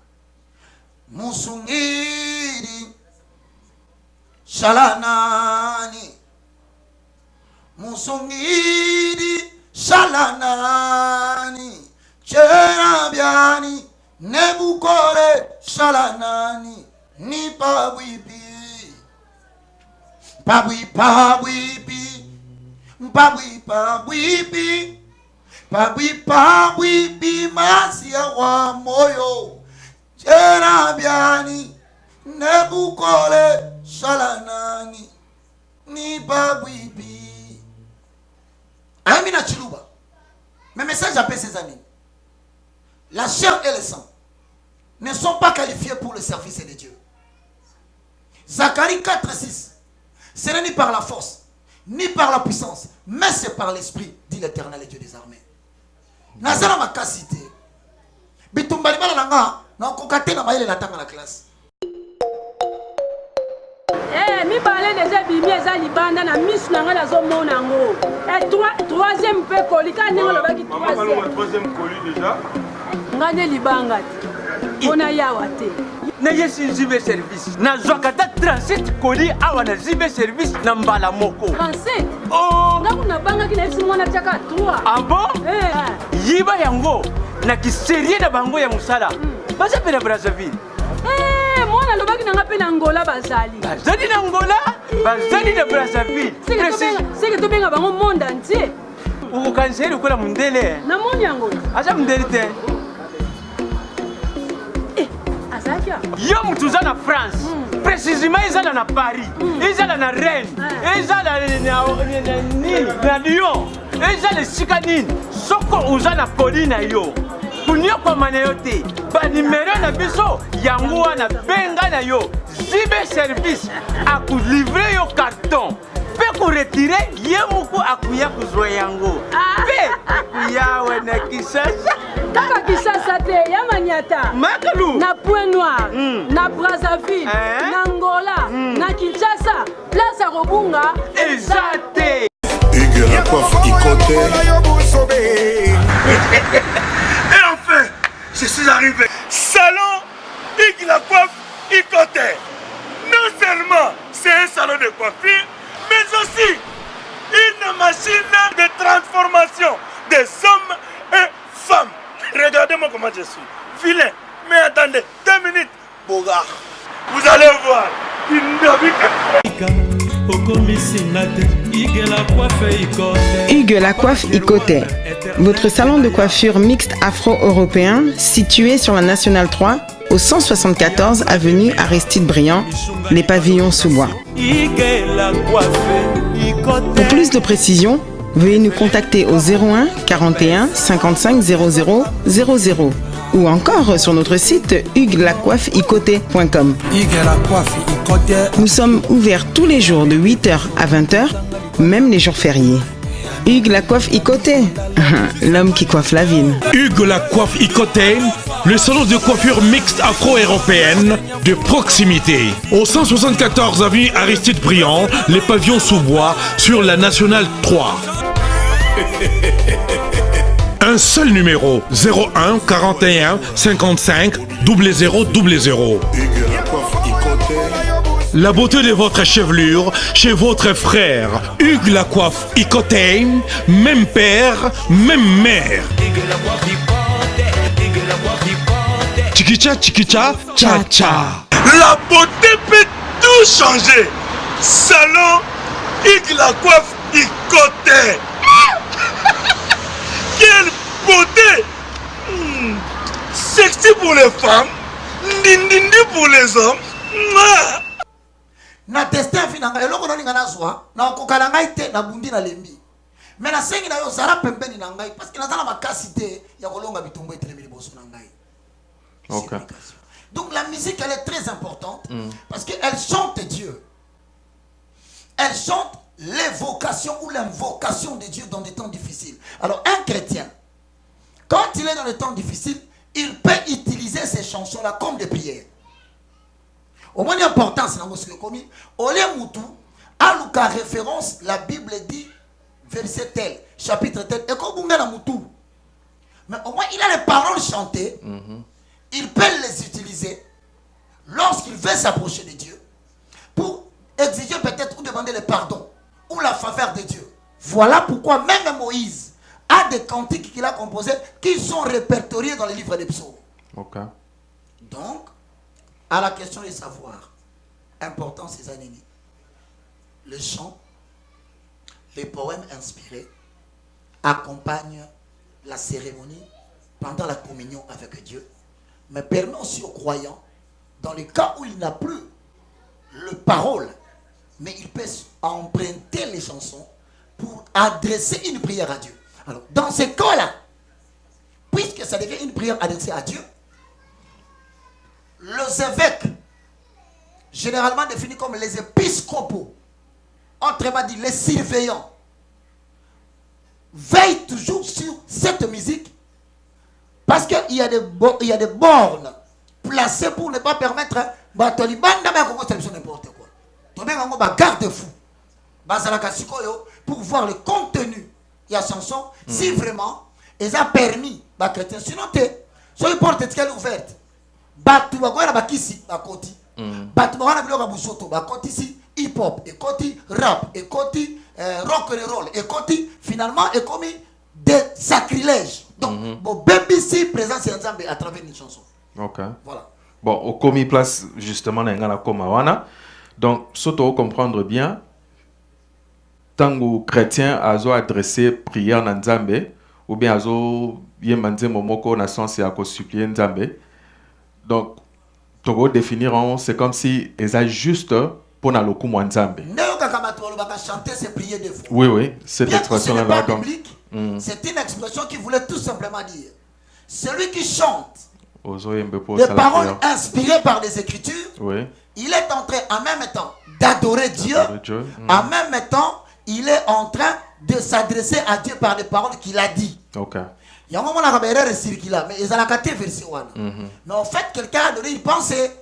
Musungiri, Shalanani. Musungiri, Shalanani. Cherabiani, Nebukore, Shalanani. Ni Pawipi. Pawi, Pawipi. Pawi, Pawipi. Pawi, Pawipi. Masia wa moyo. Cherabiani, Nebukore, Shalanani. Ni Pawipi. Amina Chilouba. Mes messages appellent ces amis. La chair et le sang ne sont pas qualifiés pour le service de Dieu. Zacharie 4:6. Ce n'est ni par la force, ni par la puissance, mais c'est par l'esprit, dit l'Éternel et Dieu des armées. Nazara makasite. Bitumbali bala nanga na kokate na mayele natanga la classe. Mi parlait déjà bimi eza libanda na misu nanga na zo mona ngo. Et troisième pe koli ka ninga lo baki troisième colis déjà. Ngane libanga. Ona yawa te. Na yesi zibe service. Na zwakata 37 colis awa na zibe service na mbala moko. 37. Oh, ngaku na banga kina esi mwana chaka 3. Ah bon? Yiba yango na kiserie na bango ya musala. Basa pena Brazzaville. Mwana lobaki nanga pe na Angola bazali. Bazali na Angola, bazali na Brazzaville. C'est que to benga bango monde entier. Uko kanseri ukola mundele. Na moni yango. Acha mundele te. Azakia. Yo mutuza na France. Précisément ezala na Paris. Ezala na Rennes. Ezala na Lyon. Ezala sika nini. Soko uza na Colina yo. Kunyo kwa maneyote, ba numero na biso yango wana benga na yo. Zibe service aku livrer yo carton. Pe ku retirer yemuku akuya kuzwa yango. Pe akuya wana Kisasa. Kaka Kisasa te ya Maniata. Makalu. Na Point Noir, na Brazzaville, na Angola, na Kinshasa, place à Robunga. Exacte. Hugues la coiffe Ikote. Et enfin, je suis arrivé. Salon Hugues la coiffe Ikote. Non seulement c'est un salon de coiffure, mais aussi une machine de transformation des hommes et femmes. Regardez-moi comment je suis. Vilain. Mais attendez, 2 minutes. Bogard. Vous allez voir. Hugues la coiffe Ikote, votre salon de coiffure mixte afro-européen situé sur la Nationale 3 au 174 avenue Aristide Briand, les pavillons sous bois. Pour plus de précisions, veuillez nous contacter au 01 41 55 00 00 ou encore sur notre site huguelacoiffeikote.com. Nous sommes ouverts tous les jours de 8h à 20h, même les jours fériés. Hugues la coiffe Ikote, l'homme qui coiffe la ville. Hugues la coiffe Ikote, le salon de coiffure mixte afro-européenne de proximité. Au 174 avenue Aristide Briand, les pavillons sous bois sur la Nationale 3. Un seul numéro, 01 41 55 00 00. La beauté de votre chevelure chez votre frère. Hugues la coiffe Ikote, même père, même mère. Chikicha, chikicha, cha cha. La beauté peut tout changer. Salon Hugues la coiffe Ikote. Quelle beauté! Sexy pour les femmes, ndindindi pour les hommes. Na destin finanga eloko noni ngana zwa na kokala ngai te na bundi na lembi. Mais na sengi na yo zara pembeni na ngai parce que na zala makasi te ya kolonga bitumbo etelemi liboso na ngai. OK. Donc la musique elle est très importante parce qu'elle chante Dieu. Elle chante l'évocation ou l'invocation de Dieu dans des temps difficiles. Alors un chrétien, quand il est dans les temps difficiles, il peut utiliser ces chansons-là comme des prières. Au moins l'importance, c'est dans ce que commis. Olé Moutou, à l'ouka référence, la Bible dit, verset tel, chapitre tel, et comme la Moutou. Mais au moins il a les paroles chantées, il peut les utiliser lorsqu'il veut s'approcher de Dieu pour exiger peut-être ou demander le pardon ou la faveur de Dieu. Voilà pourquoi même Moïse a des cantiques qu'il a composés qui sont répertoriés dans les livres des psaumes. OK. Donc, à la question de savoir, important ces années, le chant, les poèmes inspirés accompagnent la cérémonie pendant la communion avec Dieu, mais permet aussi aux croyants, dans le cas où il n'a plus le parole, mais il peut emprunter les chansons pour adresser une prière à Dieu. Alors, dans ces cas-là, puisque ça devient une prière adressée à Dieu, les évêques, généralement définis comme les épiscopaux, autrement dit les surveillants, veillent toujours sur cette musique parce qu'il y a des bornes placées pour ne pas permettre n'importe quoi. Garde-fou pour voir le contenu de la chanson si vraiment ils ont permis aux chrétiens. Sinon, si ils portent étiquette ouverte, batu bakoya bakisi bakoti batu bakona biloko busoto bakoti si hip hop et koti rap et koti rock and roll et koti finalement est commis des sacrilèges. Donc bon BBC présence ensemble à travers une chanson. OK. Voilà. Bon, au commis place justement na ngana koma wana. Donc surtout comprendre bien tango chrétien azo adresser prière na Nzambe ou bien azo yemanze momoko na sens ya ko supplier Nzambe. Donc, pour définir, c'est comme si ils ont juste pour le coup moins Nzambe. Oui, oui, cette expression-là. C'est une expression qui voulait tout simplement dire celui qui chante des paroles inspirées par les Écritures, oui. Il est en train en même temps d'adorer Dieu, en même temps, il est en train de s'adresser à Dieu par les paroles qu'il a dit. OK. Il y a un moment où on a mais ils ont la version. Mais en fait, quelqu'un a donné une pensée.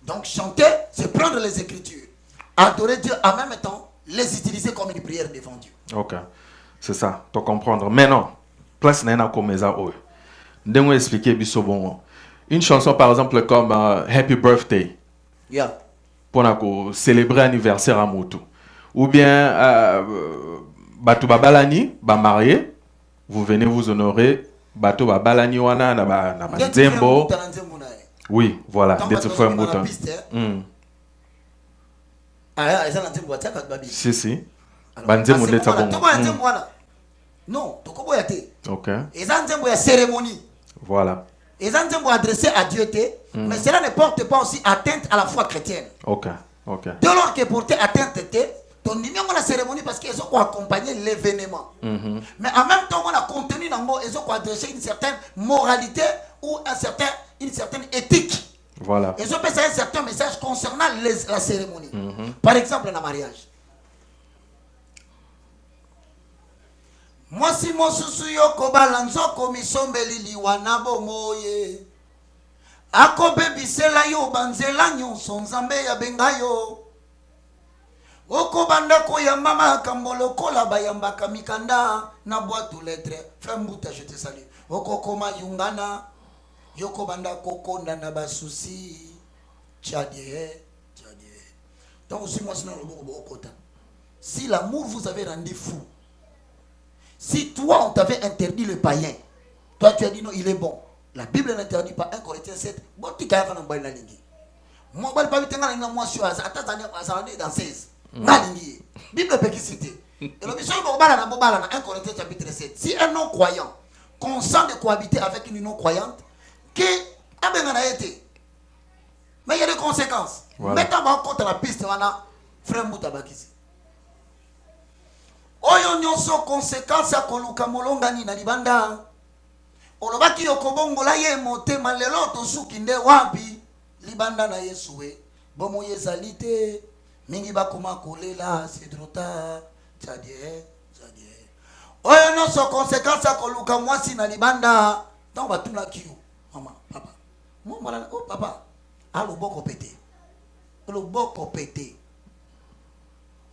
Donc chanter, c'est prendre les Écritures, adorer Dieu en même temps, les utiliser comme une prière devant Dieu. OK, c'est ça, tu comprendre. Maintenant, place n'a comme ça. Nous expliquer bon. Une chanson par exemple comme Happy Birthday. Yeah. Pour célébrer anniversaire à Motu. Ou bien Batu Babalani, marié. Vous venez vous honorer bateau babalani wana na banzembo. Oui, voilà, d'être frère Mouton. Si si. Banzembo d'être bon. Non, tokoboya te. OK. Ezanzembo ya cérémonie. Voilà. Ezanzembo adressé à Dieu te, mais cela ne porte pas aussi atteinte à la foi chrétienne. OK. OK. Dès lors que porter atteinte te, ton numéro la cérémonie parce qu'ils ont accompagné l'événement. Mais en même temps, on a contenu dans le mot, ils ont adressé une certaine moralité ou une certaine éthique. Voilà. Ils ont passé un certain message concernant la cérémonie. Par exemple, dans le mariage. Moi, si mon souci yoko balanzo komisombe lili wanabo moye. Ako baby sela yo banzela nyonso nzambe ya bengayo. Oko banda ko ya mama kambolo kola bayamba kamikanda na boîte aux lettres. Frère Mbouta, je te salue. Oko koma yungana. Yoko banda koko na basusi. Tchadie. Donc aussi moi sinon le kota. Si l'amour vous avait rendu fou. Si toi on t'avait interdit le païen. Toi tu as dit non, il est bon. La Bible n'interdit pas 1 Corinthiens 7. Bon tu kaya fa na mbaye na lingi. Moi bal pas bitanga na moi sur atazani dans 16. Ngalingi. Bible peut qui citer. Et le mission bobala na 1 Corinthiens chapitre 7. Si un non-croyant consent de cohabiter avec une non-croyante, que abengana été. Mais il y a des conséquences. Mettons en compte la piste wana frère Mutabakisi. Oyo nyonso conséquence ya koluka molongani na libanda. Olobaki yokobongola ye motema lelo tosuki nde wapi libanda na Yesuwe. Bomo yezalite mingi bakoma kolela c'est trop tard. Tchadie. Oyo nyonso conséquence ya koluka mwasi na libanda. Donc batuna kiyo. Mama, papa. Moi mala oh papa. Alo boko pété. Alo boko pété.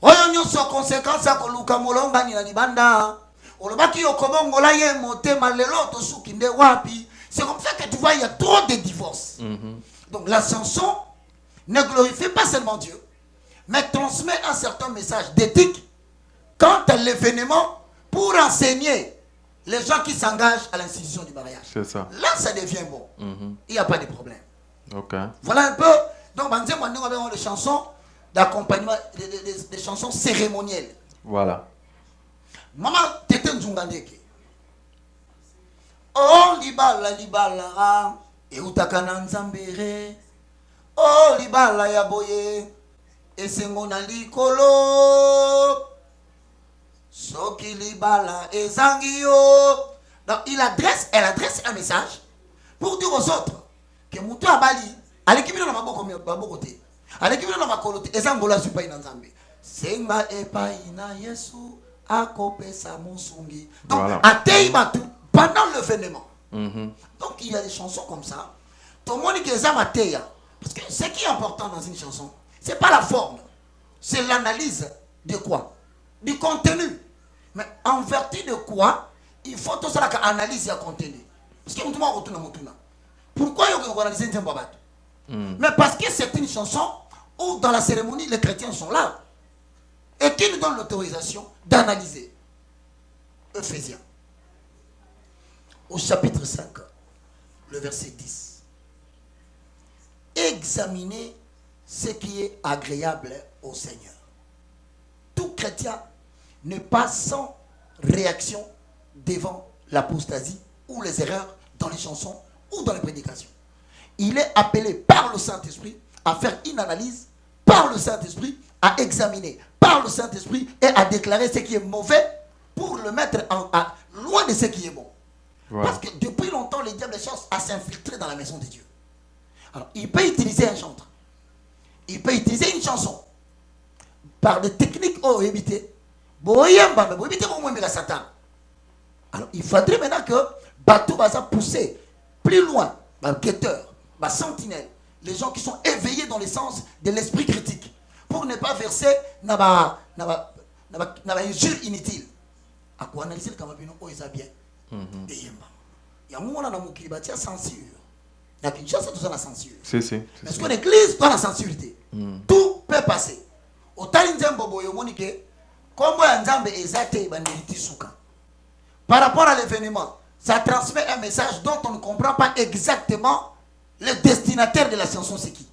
Oyo nyonso conséquence ya koluka molongani na libanda. Olobaki yokobongola ye motema lelo tosuki nde wapi. C'est comme ça que tu vois il y a trop de divorces. Donc la chanson ne glorifie pas seulement Dieu, mais transmet un certain message d'éthique quant à l'événement pour enseigner les gens qui s'engagent à l'institution du mariage. C'est ça. Là ça devient bon. Il n'y a pas de problème. Ok. Voilà un peu. Donc on a des chansons d'accompagnement, des chansons cérémonielles. Voilà. Maman, t'étais un Zungandeke. Oh, libala, et utakana nzambere. Oh, libala ya boye, et sengona likolo. Soki libala et zangio. Donc, elle adresse un message pour dire aux autres que Moutou Abali, à l'équipe de ma côté, à l'équipe de ma côté, et zangola supa inanzambe. Senga epa ina Yesu. Donc, voilà. Pendant l'événement. Donc, il y a des chansons comme ça. Tout le monde dit que ça m'a parce que ce qui est important dans une chanson, c'est pas la forme, c'est l'analyse de quoi? Du contenu. Mais en vertu de quoi, il faut tout ça analyse le contenu. Parce que pourquoi il faut analyser un babat? Mais parce que c'est une chanson où dans la cérémonie, les chrétiens sont là. Et qui nous donne l'autorisation d'analyser. Ephésiens. Au chapitre 5, le verset 10. Examinez ce qui est agréable au Seigneur. Tout chrétien n'est pas sans réaction devant l'apostasie ou les erreurs dans les chansons ou dans les prédications. Il est appelé par le Saint-Esprit à faire une analyse, par le Saint-Esprit à examiner, par le Saint-Esprit et à déclarer ce qui est mauvais pour le mettre loin de ce qui est bon. Voilà. Parce que depuis longtemps, le diable cherche à s'infiltrer dans la maison de Dieu. Alors, il peut utiliser un chanteur. Il peut utiliser une chanson par des techniques évitées. Alors, il faudrait maintenant que Batou va pousser plus loin, le guetteur, le sentinelle, les gens qui sont éveillés dans le sens de l'esprit critique, pour ne pas verser dans injure inutile. À quoi analyser le Kamabino, oh, ils ont bien. Il y a un moment dans mon climat, il y a censure. Il y a qu'une chose, tout ça, la censure. Parce que l'église doit la censurité. Tout peut passer. Autant Bobo Yomonike, comme Nzambe Ezate Bandeliti Souka. Par rapport à l'événement, ça transmet un message dont on ne comprend pas exactement le destinataire de la chanson, c'est qui.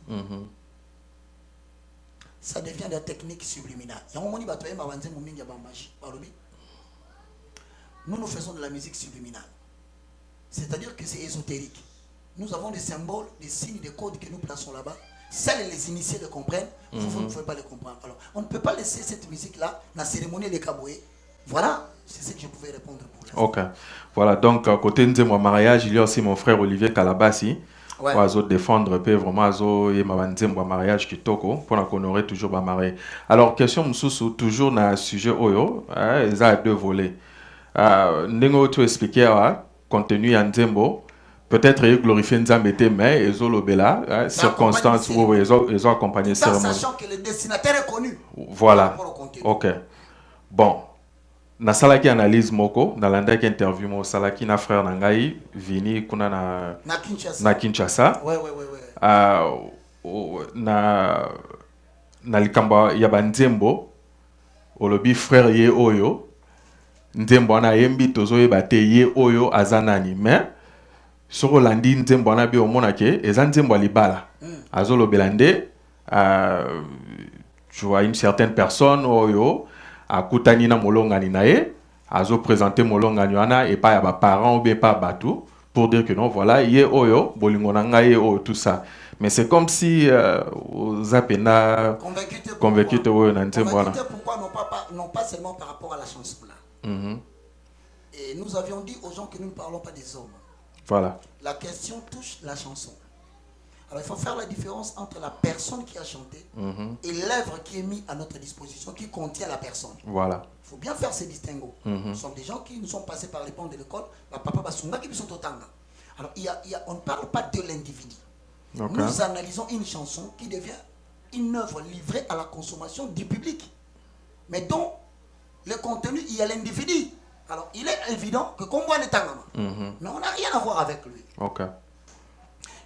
Ça devient des techniques subliminales. Nous faisons de la musique subliminale. C'est-à-dire que c'est ésotérique. Nous avons des symboles, des signes, des codes que nous plaçons là-bas. Seuls les initiés le comprennent. Vous ne pouvez pas le comprendre. Alors, on ne peut pas laisser cette musique-là dans la cérémonie des Kaboué. Voilà, c'est ce que je pouvais répondre pour l'instant. Ok. Voilà, donc, côté de mon mariage, il y a aussi mon frère Olivier Kalabasi. Ouais. Pour défendre vraiment et ma mariage qui toko pour qu'on aurait toujours ma mariage. Alors question msusu toujours na sujet oyo ils a deux volets. N'engo tu expliquer contenu ya nzembo peut-être il glorifie Nzambe mais ils ont l'obéla circonstances où ils ont accompagné cérémonie. Sachant que le destinataire est connu. Voilà. OK. Bon. Na salaki analyse moko na landaki interview mo salaki na frère nangai vini kuna na Kinshasa. Ouais. Na likamba ya banzembo olobi frère ye oyo nzembo na yembi tozo yeba te ye oyo azanani mais sur Landi nzembo na bi omonake eza nzembo libala azolo belande tu vois une certaine personne oyo akutani na molongani nae azo présenter molongani wana et pas ya ba parents ou bien pas batou pour dire que non voilà yé oyo bolingo na ngai oyo tout ça mais c'est comme si zapena convaincu oyo na nzembo wana. Pourquoi non pas seulement par rapport à la chanson là. Et nous avions dit aux gens que nous ne parlons pas des hommes. Voilà. La question touche la chanson. Alors il faut faire la différence entre la personne qui a chanté et l'œuvre qui est mise à notre disposition, qui contient la personne. Voilà. Il faut bien faire ces distinguos. Ce sont des gens qui nous sont passés par les ponts de l'école, papa Basunga qui sont au Tanga. Alors on ne parle pas de l'individu. Okay. Nous analysons une chanson qui devient une œuvre livrée à la consommation du public. Mais dont le contenu, il y a l'individu. Alors il est évident que comme on est Tanga, mais on n'a rien à voir avec lui. Okay.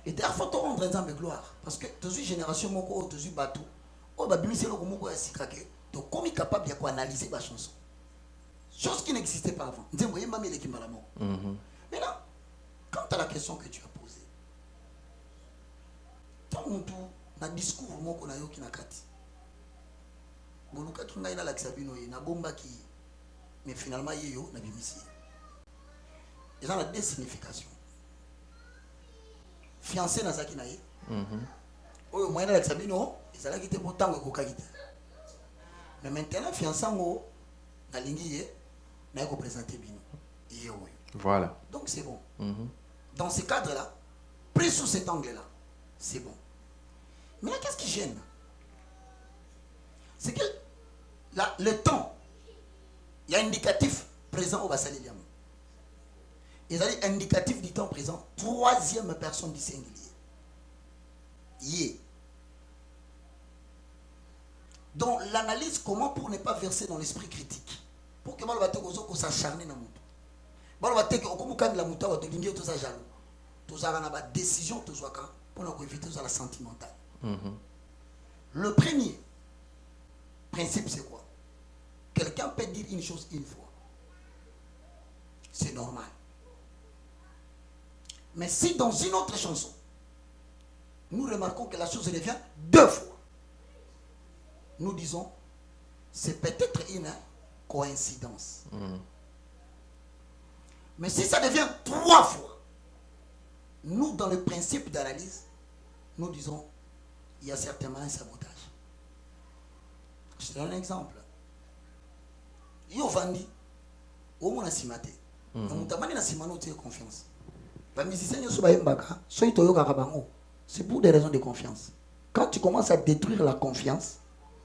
Et d'ailleurs, il faut rendre exemple de gloire. Parce que dans une génération, dans une bateau, on va bien se le comment donc comme il est capable d'analyser ma chanson. Chose qui n'existait pas avant. Maintenant, quant à la question que tu as posée, tant que na discours qu'on a eu qui n'a kati. Boluka qui n'a la xabino na bomba qui mais finalement yo na bimisi. Ils ont deux significations. Fiancé na zaki na ye. Oyo moyen na xabino, ils allaient quitter pour tango ko kagite. Mais maintenant fiancé ngo na lingi ye na ko présenter bino. Voilà. Donc c'est bon. Dans ce cadre-là, pris sous cet angle-là, c'est bon. Mais là, qu'est-ce qui gêne? C'est que là, le temps, il y a un indicatif présent au Bassali Liam. Il y a un indicatif du temps présent, troisième personne du singulier. Yé. Donc l'analyse, comment pour ne pas verser dans l'esprit critique? Pour que mal va te s'acharner dans le monde. Bon, on va te comme quand la mouta va te dire tout ça jaloux. Tout ça va décision tout ça pour éviter tout ça la sentimentale. Le premier principe c'est quoi? Quelqu'un peut dire une chose une fois. C'est normal. Mais si dans une autre chanson, nous remarquons que la chose revient deux fois, nous disons c'est peut-être une coïncidence. Mais si ça devient trois fois, nous, dans le principe d'analyse, nous disons, il y a certainement un sabotage. Je te donne un exemple. Yo vandi, au moins simate. Confiance. C'est pour des raisons de confiance. Quand tu commences à détruire la confiance,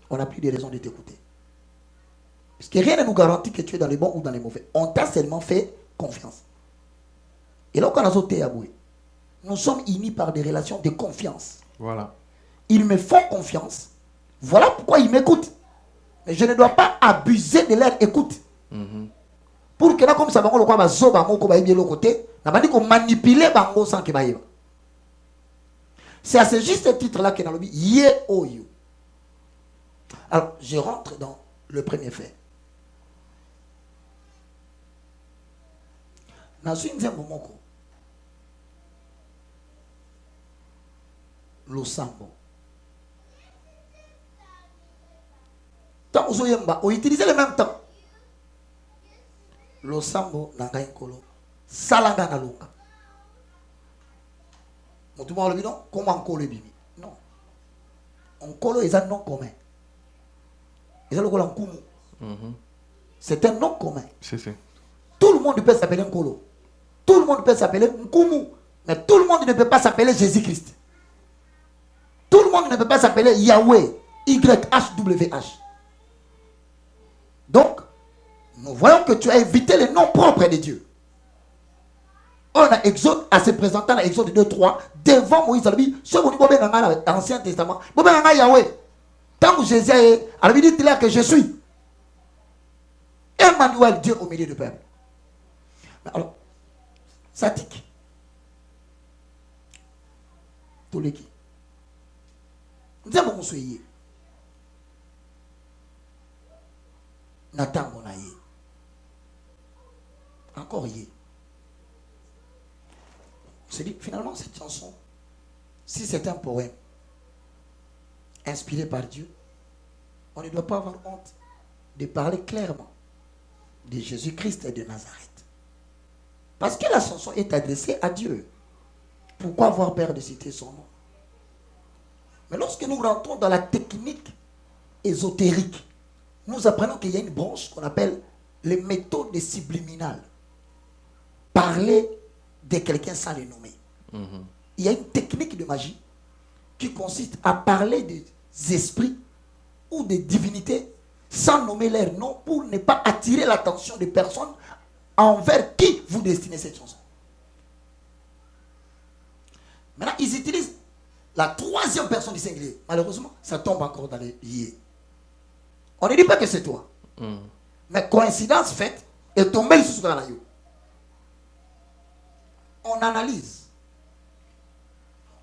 on n'a plus de raison de t'écouter. Parce que rien ne nous garantit que tu es dans les bons ou dans les mauvais. On t'a seulement fait confiance. Et là, quand on a aboué, nous sommes unis par des relations de confiance. Voilà. Ils me font confiance. Voilà pourquoi ils m'écoutent. Mais je ne dois pas abuser de leur écoute. Pour que là, comme ça, on va manipuler bango sans que baïba. C'est à ce juste titre-là que nous avons dit Yé Oyo. Alors, je rentre dans le premier fait. Dans une moment, le sambo. Tant que vous avez utilisé le même temps. Le sambo n'a pas kolo. Salanga na lunga. Tout le monde le dit non. Comment on colle le bibi? Non. On colle les noms communs. Ils ont le colle en kumu. C'est un nom commun. Tout le monde peut s'appeler Nkolo. Tout le monde peut s'appeler Nkumu. Mais tout le monde ne peut pas s'appeler Jésus-Christ. Tout le monde ne peut pas s'appeler Yahweh. YHWH. Donc, nous voyons que tu as évité les noms propres de Dieu. On a Exode à se présentant dans Exode 2-3 devant Moïse. Dans l'Ancien Testament. Yahweh. Tant que Jésus a dit que je suis Emmanuel, Dieu au milieu du peuple. Alors, ça tique. Tous les qui. Nous avons soyez. Nathan Bonaye. Encore hier. s'est dit, finalement, cette chanson, si c'est un poème inspiré par Dieu, on ne doit pas avoir honte de parler clairement de Jésus-Christ et de Nazareth. Parce que la chanson est adressée à Dieu. Pourquoi avoir peur de citer son nom? Mais lorsque nous rentrons dans la technique ésotérique, nous apprenons qu'il y a une branche qu'on appelle les méthodes subliminales. Parler de quelqu'un sans le nommer. Il y a une technique de magie qui consiste à parler des esprits ou des divinités sans nommer leur nom pour ne pas attirer l'attention des personnes envers qui vous destinez cette chanson. Maintenant, ils utilisent la troisième personne du singulier. Malheureusement, ça tombe encore dans les liés. On ne dit pas que c'est toi. Mais coïncidence faite, et tombé sous la yo. On analyse.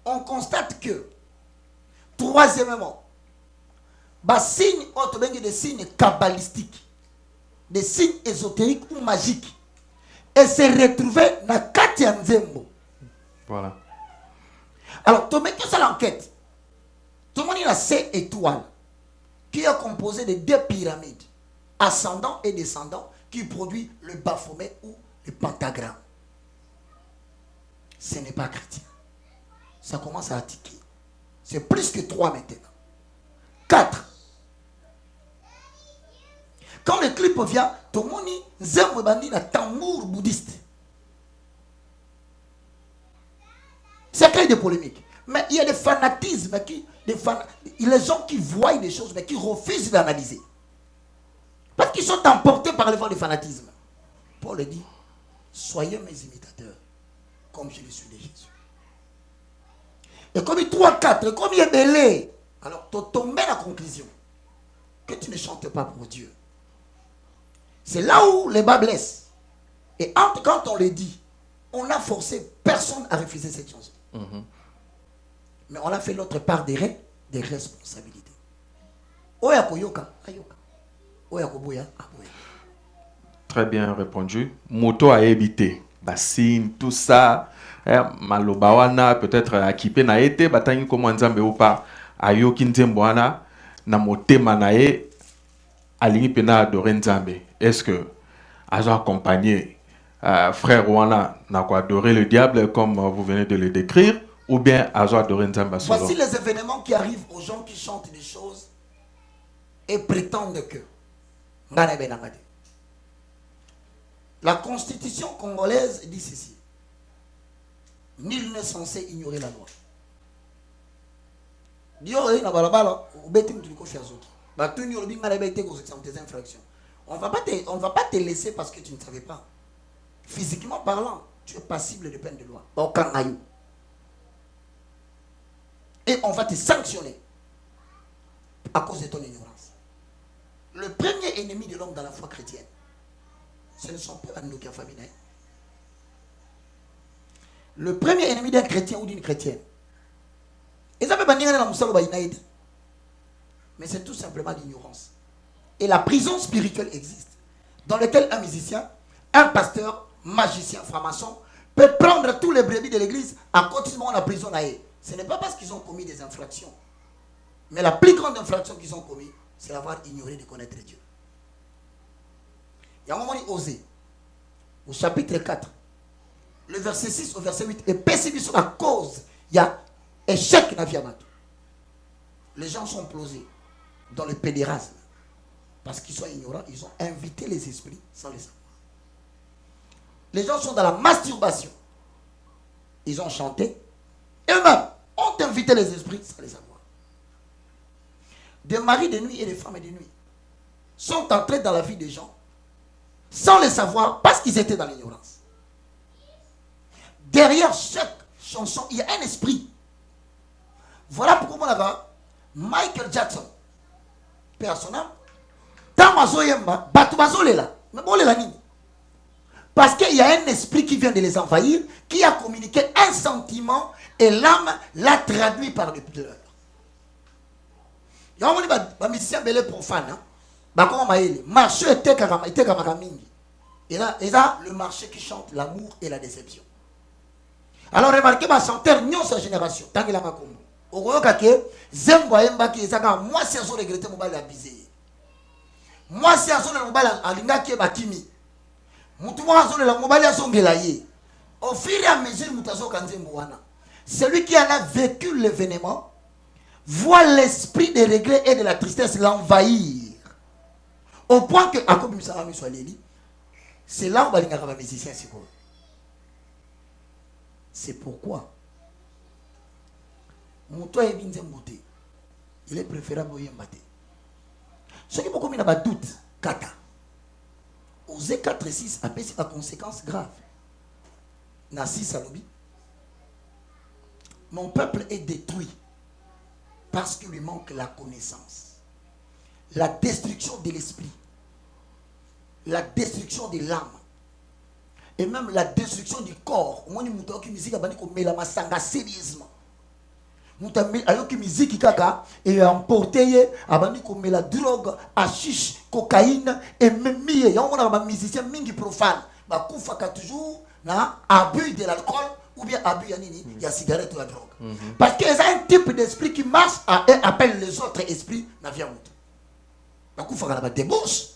On constate que, troisièmement, des signes kabbalistiques, des signes ésotériques ou magiques, et se retrouver dans Katia Nzembo. Voilà. Alors, tu mets que ça l'enquête. Tout le monde a 7 étoiles qui est composé de 2 pyramides, ascendant et descendant, qui produit le Baphomet ou le pentagramme. Ce n'est pas chrétien. Ça commence à attiquer. C'est plus que 3 maintenant. 4. Quand le clip vient, tout le monde dit un tambour bouddhiste. Ça crée des polémiques. Mais il y a des fanatismes, les gens qui voient des choses mais qui refusent d'analyser. Parce qu'ils sont emportés par le vent du fanatisme. Paul dit, soyez mes imitateurs, comme je le suis de Jésus. Et comme il 3, 4, comme il est belé, alors tu tombes à la conclusion que tu ne chantes pas pour Dieu. C'est là où les bas blessent. Et quand on le dit, on a forcé personne à refuser cette chanson. Mais on a fait l'autre part des responsabilités. Très bien répondu. Moto a évité. Bassine, tout ça. Malobawana, peut-être akipé na été, batani comme nzambe ou pas. Ayo kinzemboana, na moté manae, alingi pena adoré nzambe. Est-ce que, à accompagné, frère Wana n'a quoi adoré le diable comme vous venez de le décrire, ou bien à adoré nzambe? Voici les événements qui arrivent aux gens qui chantent des choses et prétendent que la constitution congolaise dit ceci: nul n'est censé ignorer la loi. On ne va pas te laisser parce que tu ne savais pas. Physiquement parlant, tu es passible de peine de loi. Et on va te sanctionner à cause de ton ignorance. Le premier ennemi de l'homme dans la foi chrétienne, ce ne sont pas nous qui famille. Le premier ennemi d'un chrétien ou d'une chrétienne, mais c'est tout simplement l'ignorance. Et la prison spirituelle existe, dans laquelle un musicien, un pasteur, magicien, franc-maçon peut prendre tous les brebis de l'église en continuant la prison à eux. Ce n'est pas parce qu'ils ont commis des infractions, mais la plus grande infraction qu'ils ont commis, c'est d'avoir ignoré de connaître Dieu. Il y a un moment osé, au chapitre 4, le verset 6 au verset 8, et pessimiste sur la cause, il y a échec dans la vie. Les gens sont plosés dans le pédérasme. Parce qu'ils sont ignorants, ils ont invité les esprits sans les savoir. Les gens sont dans la masturbation. Ils ont chanté. Eux-mêmes ont invité les esprits sans les savoir. Des maris de nuit et des femmes de nuit sont entrés dans la vie des gens sans les savoir parce qu'ils étaient dans l'ignorance. Derrière chaque chanson, il y a un esprit. Voilà pourquoi on a Michael Jackson, personnel. Parce qu'il y a un esprit qui vient de les envahir, qui a communiqué un sentiment et l'âme l'a traduit par le pleurs. Il y a un musicien belé profane. Marché était kamamingi. Et là, le marché qui chante l'amour et la déception. Alors remarquez ma chanteur non sa génération tant qu'il a ma combo okoyoka ke zembo ayemba ki ezaka moi si azo regretter mobali abusé moi si azo le mobali alinga ki bakimi mutu moi azo le mobali azongela ye au fur et à mesure mutu azo kanzembo wana celui qui en a vécu l'événement voit l'esprit de regret et de la tristesse l'envahir au point que akobi misala soit leli c'est là où balinga ba musicien siko. C'est pourquoi Moutoua est bien monté. Il est préférable au Yembate. Ce qui est beaucoup de doute, Kata. Osez 4 et 6 a des conséquences graves. Nassi Salobi. Mon peuple est détruit parce qu'il lui manque la connaissance. La destruction de l'esprit. La destruction de l'âme. Et même la destruction du corps. Moi, je suis musique à la masanga sérieusement. Je suis musique kaka et emporté à la drogue, hashish, cocaïne et même il y a un musicien mingi profane. Bah koufaka toujours na abus de l'alcool ou bien abus il y a cigarette ou la drogue. Parce qu'il y a un type d'esprit qui marche et appelle les autres esprits na via mutu. Bah koufaka na débauche.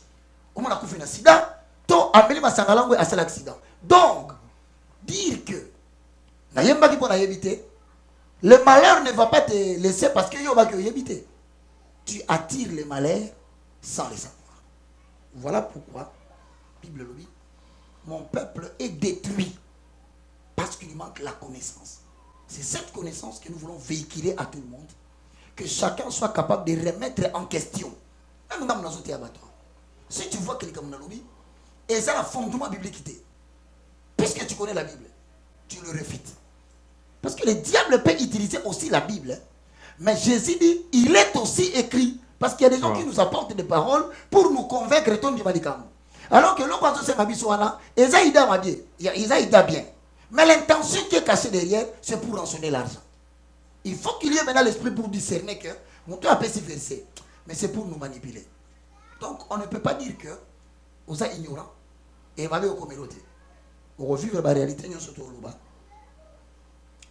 Au moins a koufé na sida. To ameli masanga langue à cet accident. Donc, dire que le malheur ne va pas te laisser parce que tu attires le malheur sans le savoir. Voilà pourquoi, Bible le dit, mon peuple est détruit parce qu'il lui manque la connaissance. C'est cette connaissance que nous voulons véhiculer à tout le monde, que chacun soit capable de remettre en question. Même dans nos autres abattoirs. Si tu vois quelqu'un dans le lobby, et c'est le fondement biblique. Puisque tu connais la Bible, tu le refites. Parce que le diable peut utiliser aussi la Bible. Mais Jésus dit, il est aussi écrit. Parce qu'il y a des gens qui nous apportent des paroles pour nous convaincre du médicament. Alors que l'on c'est ma bisouana, ils aident bien. Mais l'intention qui est cachée derrière, c'est pour rançonner l'argent. Il faut qu'il y ait maintenant l'esprit pour discerner que mon Dieu a fait ces versets. Mais c'est pour nous manipuler. Donc on ne peut pas dire que vous êtes ignorants et vous avez une communauté. Vous revivre la réalité,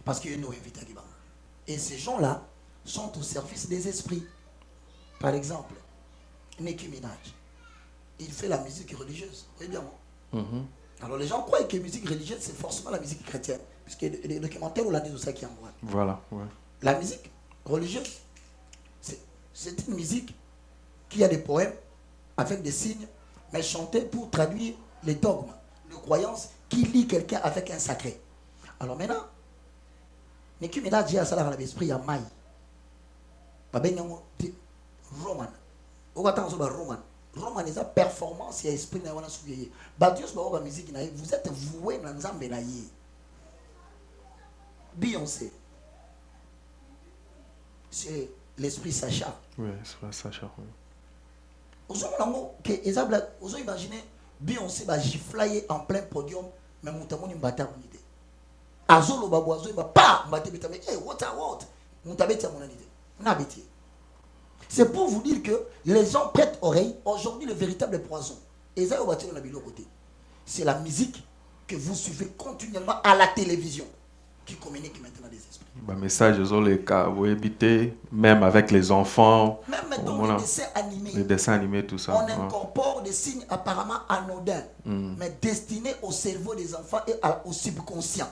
parce qu'il y a nos invités. Et ces gens-là sont au service des esprits. Par exemple, Nicki Minaj, il fait la musique religieuse. Vous voyez bien, Alors les gens croient que la musique religieuse, c'est forcément la musique chrétienne. Puisque les documentaires, on l'a dit aussi qui en voit. Voilà, ouais. La musique religieuse, c'est une musique qui a des poèmes avec des signes, mais chantés pour traduire les dogmes, les croyances qui lie quelqu'un avec un sacré. Alors maintenant, Nicki Minaj dit à ça dans l'esprit, il y a maille. Roman. Roman est sa performance et esprit n'a pas souillé. Vous êtes voué dans Nzambe na ye. Beyoncé. C'est l'esprit Sacha. Oui, c'est Sacha. Vous imaginez Beyoncé va gifler en plein podium, mais mon tamon mbata unité. Azolo baboazo va pas mbate bitame. Eh what? Mon tabeti mon unité. Na beti. C'est pour vous dire que les gens prêtent oreille. Aujourd'hui, le véritable poison. Et ça, on va tirer la Bible au côté. C'est la musique que vous suivez continuellement à la télévision qui communique maintenant des esprits. Bah, message, les cas, vous évitez, même avec les enfants. Même maintenant, les dessins animés. Les dessins animés, tout ça. On incorpore des signes apparemment anodins, mais destinés au cerveau des enfants et au subconscient.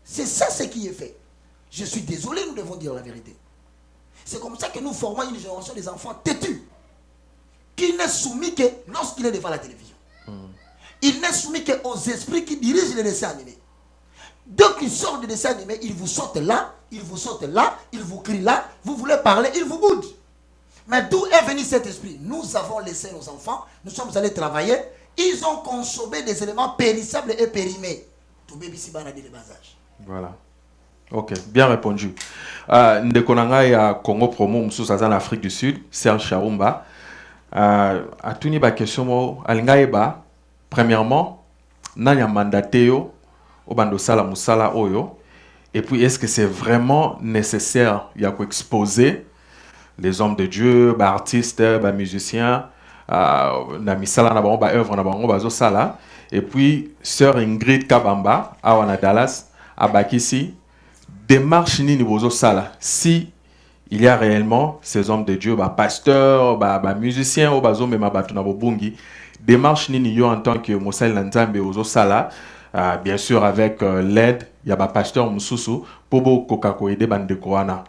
C'est ça ce qui est fait. Je suis désolé, nous devons dire la vérité. C'est comme ça que nous formons une génération des enfants têtus, qui n'est soumis que lorsqu'il est devant la télévision. Il n'est soumis qu'aux esprits qui dirigent les dessins animés. Dès qu'il sort du dessin animé, il vous saute là, il vous saute là, il vous crie là, vous voulez parler, il vous boude. Mais d'où est venu cet esprit? Nous avons laissé nos enfants, nous sommes allés travailler, ils ont consommé des éléments périssables et périmés. Tout bébé si ban a dit le bas âge. Voilà. Ok, bien répondu. Ndekonanga ya Congo Promo, Moussous en Afrique du Sud, Serge Charumba. A tout ba question alingaeba. Premièrement, nanya mandateo obando sala musala oyo. Et puis est-ce que c'est vraiment nécessaire ya ko exposer les hommes de Dieu, ba artistes, ba musiciens, na misala na bango ba œuvre na bango bazo sala. Et puis sœur Ingrid Kabamba awana Dallas abakisi démarche nini bozo sala si il y a réellement ces hommes de Dieu, pasteurs, musiciens, ou bazomema batu na bobungi, démarche nini yo en tant que Mosel Nzambe ozo sala, bien sûr avec l'aide, il y a pasteur mususu pour kokako aider bande koana.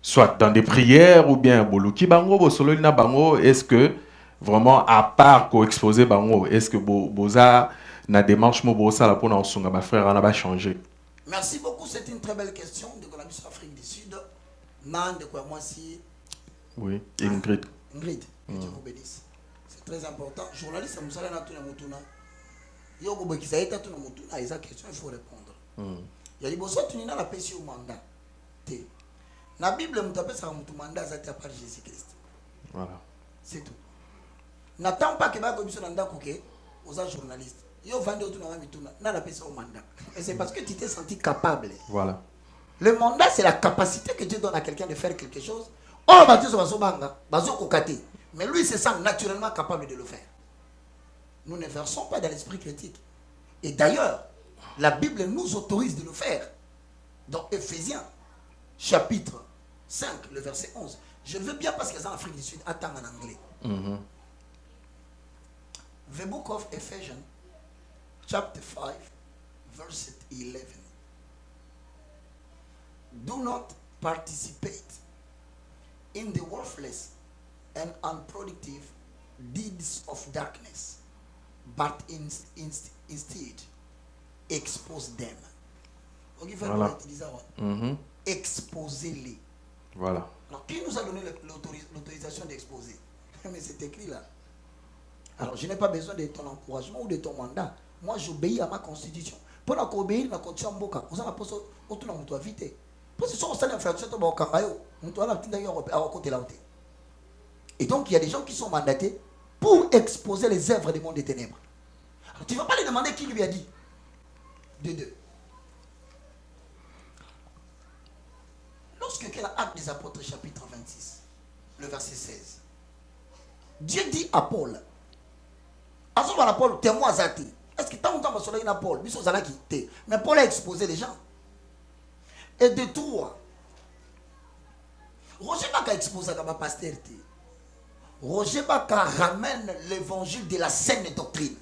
Soit dans des prières ou bien boluki bango bosolo na bango, est-ce que vraiment à part ko exposer bango, est-ce que boza na démarche mo bosala pour na osunga ba frère na ba changer. Merci beaucoup, c'est une très belle question de la mission Afrique du Sud. Man de quoi moi si. Oui, Ingrid. Ingrid, que Dieu vous bénisse. C'est très important. Journaliste, vous savez, il y a des questions, il faut répondre. Il y a des choses qui sont la paix au mandat. La Bible nous appelle ça un mandat par Jésus-Christ. Voilà. C'est tout. N'attends pas que vous soyez aux journalistes. Yo vende autour na la paix au mandat. Et c'est parce que tu t'es senti capable. Voilà. Le mandat, c'est la capacité que Dieu donne à quelqu'un de faire quelque chose. Oh, mais lui, il se sent naturellement capable de le faire. Nous ne versons pas dans l'esprit critique. Et d'ailleurs, la Bible nous autorise de le faire. Dans Éphésiens, chapitre 5, le verset 11. Je le veux bien parce qu'ils sont en Afrique du Sud. Attends en anglais. The book of Ephesians, chapter 5, verset 11. Do not participate in the worthless and unproductive deeds of darkness, but instead expose them. Voilà. Exposez-les. Voilà. Alors, qui nous a donné l'autorisation d'exposer? Mais c'est écrit là. Alors, je n'ai pas besoin de ton encouragement ou de ton mandat. Moi, j'obéis à ma constitution. Pour obéir à la constitution, on s'en a posé autour de notre vie. Et donc il y a des gens qui sont mandatés pour exposer les œuvres du monde des ténèbres. Alors, tu ne vas pas les demander qui lui a dit. De deux. Lorsque quel acte des apôtres chapitre 26, le verset 16. Dieu dit à Paul. À Paul, témoin Zati. Est-ce que tant que tu as Paul, mais Paul a exposé les gens. Et de toi, Roger Baka expose à ma pastorité. Roger Baka ramène l'évangile de la saine doctrine.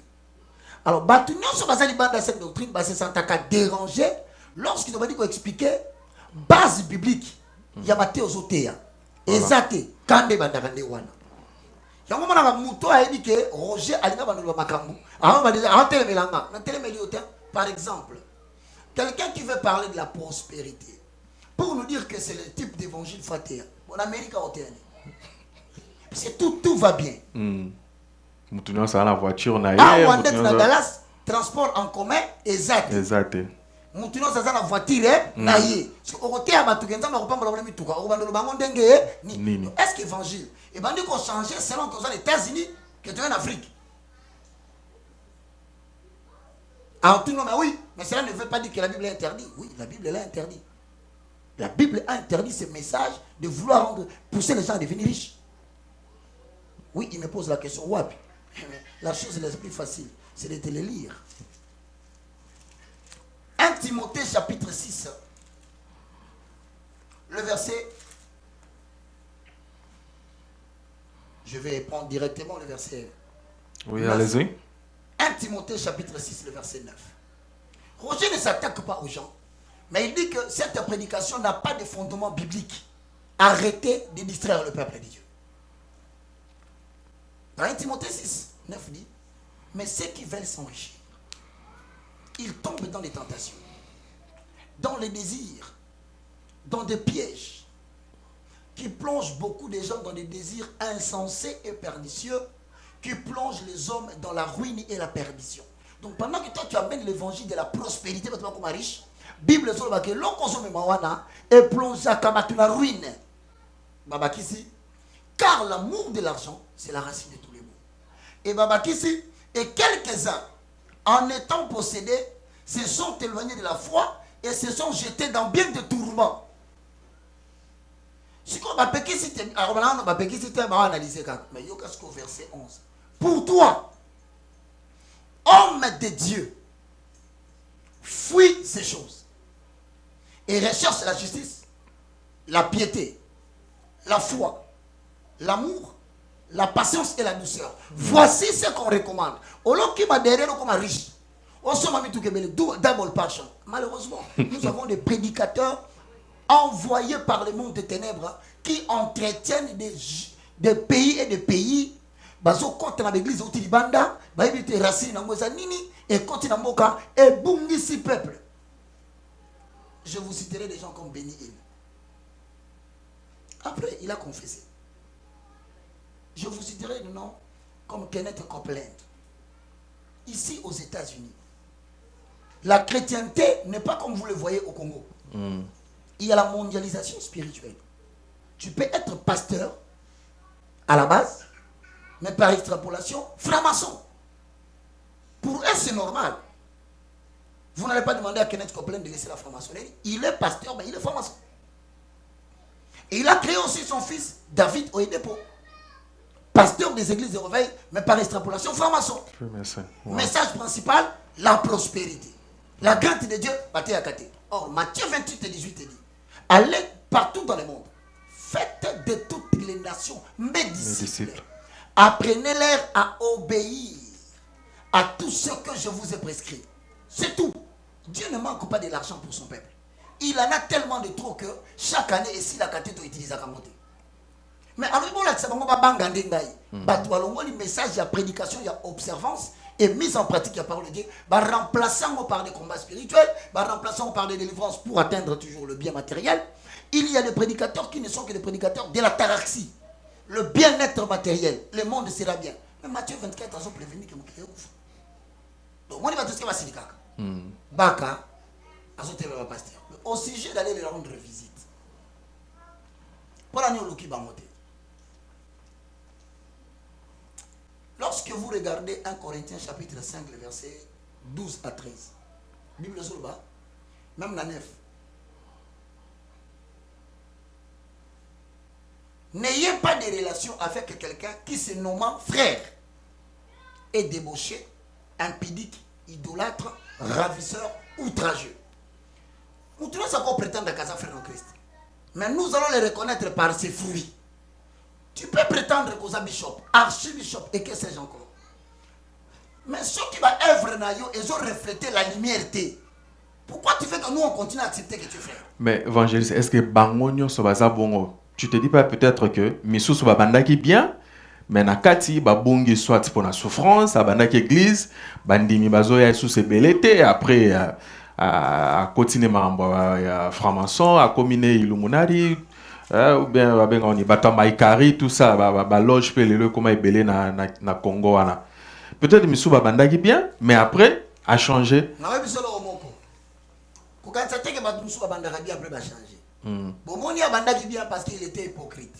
Alors, Batunion sur la saine doctrine, c'est ça qui a dérangé lorsqu'ils ont dit qu'on expliquait base biblique. Il y a Matthieu Zotéa. Et Zate, Kande Bandagande Wana. Il y a un moment où Mouto a dit que Roger Alina Bandouba Makambu. Par exemple, quelqu'un qui veut parler de la prospérité, pour nous dire que c'est le type d'évangile faté, en Amérique, c'est tout va bien. Moutouna, ça a la voiture, on a Dallas, transport en commun, exact. Exact. Moutouna, ça a la voiture, naïe. Est-ce qu'évangile? Et bien, nous avons changé selon que vous êtes aux États-Unis, que tu es en Afrique. Alors, tout le monde, oui, mais cela ne veut pas dire que la Bible est interdite. Oui, la Bible est interdite. La Bible a interdit ce message de vouloir pousser les gens à devenir riches. Oui, il me pose la question, Wapi. La chose la plus facile, c'est de te le lire. 1 Timothée chapitre 6, le verset. Je vais prendre directement le verset. Oui, allez-y. 1 Timothée chapitre 6, le verset 9. Roger ne s'attaque pas aux gens, mais il dit que cette prédication n'a pas de fondement biblique. Arrêtez de distraire le peuple de Dieu. Dans 1 Timothée 6, 9 dit, mais ceux qui veulent s'enrichir, ils tombent dans les tentations, dans les désirs, dans des pièges, qui plongent beaucoup de gens dans des désirs insensés et pernicieux, qui plongent les hommes dans la ruine et la perdition. Donc pendant que toi tu amènes l'évangile de la prospérité, comme riche, Bible sur que l'on est plongé dans la ruine. Car l'amour de l'argent, c'est la racine de tous les maux. Et Babakisi, et quelques-uns, en étant possédés, se sont éloignés de la foi et se sont jetés dans bien de tourments. Si on va analyser, mais au verset 11. Pour toi, homme de Dieu, fuis ces choses. et recherche la justice, la piété, la foi, l'amour, la patience et la douceur. Voici ce qu'on recommande. Au lieu qui m'a derrière comme un riche. Malheureusement, nous avons des prédicateurs envoyés par le monde des ténèbres qui entretiennent des pays et des pays. Bazo contre l'église au Tilibanda, ba éviter racine na ngoza nini et continue mboka et bungisi peuple. Je vous citerai des gens comme Benny Hill. Après, il a confessé. Je vous citerai des noms comme Kenneth Copeland. Ici aux États-Unis, la chrétienté n'est pas comme vous le voyez au Congo. Il y a la mondialisation spirituelle. Tu peux être pasteur à la base, mais par extrapolation, franc-maçon. Pour eux, c'est normal. Vous n'allez pas demander à Kenneth Copeland de laisser la franc-maçonnerie. Il est pasteur, mais il est franc-maçon. Et il a créé aussi son fils, David Oyedepo. Pasteur des églises de réveil, mais par extrapolation, franc-maçon. Message principal, la prospérité. La grâce de Dieu, bâtie à côté. Or, Matthieu 28 et 18 dit, allez partout dans le monde, faites de toutes les nations mes disciples. Apprenez-leur à obéir à tout ce que je vous ai prescrit. C'est tout. Dieu ne manque pas de l'argent pour son peuple. Il en a tellement de trop que chaque année, ici, la cathète utilise à monter. Mais alors, il y a des messages, il y a prédication, il y a observance et mise en pratique de la parole de Dieu. Remplaçant par des combats spirituels, remplaçant par des délivrances pour atteindre toujours le bien matériel. Il y a des prédicateurs qui ne sont que des prédicateurs de la taraxie. Le bien-être matériel, le monde sera bien. Mais Matthieu 24 ans prévenu que vous créez ouf. Donc, moi, je vais te dire que Baka, pasteur. Au sujet d'aller leur rendre visite. Pour la nuit, lorsque vous regardez 1 Corinthiens chapitre 5, le verset 12 à 13, Bible sur le bas, même la 9. N'ayez pas de relation avec quelqu'un qui se nommant frère est débauché, impudique, idolâtre, ravisseur, outrageux. Nous tous encore prétendre à casa frère en Christ. Mais nous allons les reconnaître par ses fruits. Tu peux prétendre qu'aux bishop, archibishop et que sais-je encore. Mais ceux qui vont œuvrer ils ont reflété la lumière. Pourquoi tu fais que nous on continue à accepter que tu fais? Mais évangéliste, est-ce que Bangonio Sobaza Bongo, tu te dis pas peut-être que Missou Sobabanda qui bien, mais Nakati Babungi soit pour la souffrance, Abanda église, Bandimi Bazoya sous ses belletés, après à continuer à franc-maçon, à combiner Illuminati, ou bien on y battant Maïkari, tout ça, loge pelele comme belé na Congo. Peut-être Missou Babanda qui bien, mais après a changé. Bomoni Abanda qui bien parce qu'il était hypocrite.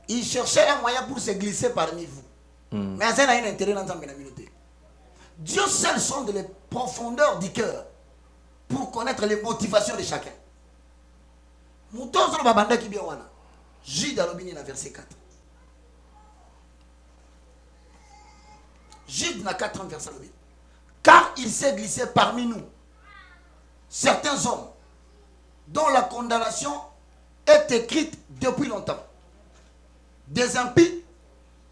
Il cherchait un moyen pour se glisser parmi vous. Mais ça n'a un intérêt dans la communauté. Dieu seul sonde les profondeurs du cœur pour connaître les motivations de chacun. Jude à l'obéni dans verset 4. Jude n'a 4 ans verset 8. Car il s'est glissé parmi nous certains hommes dont la condamnation est écrite depuis longtemps. Des impies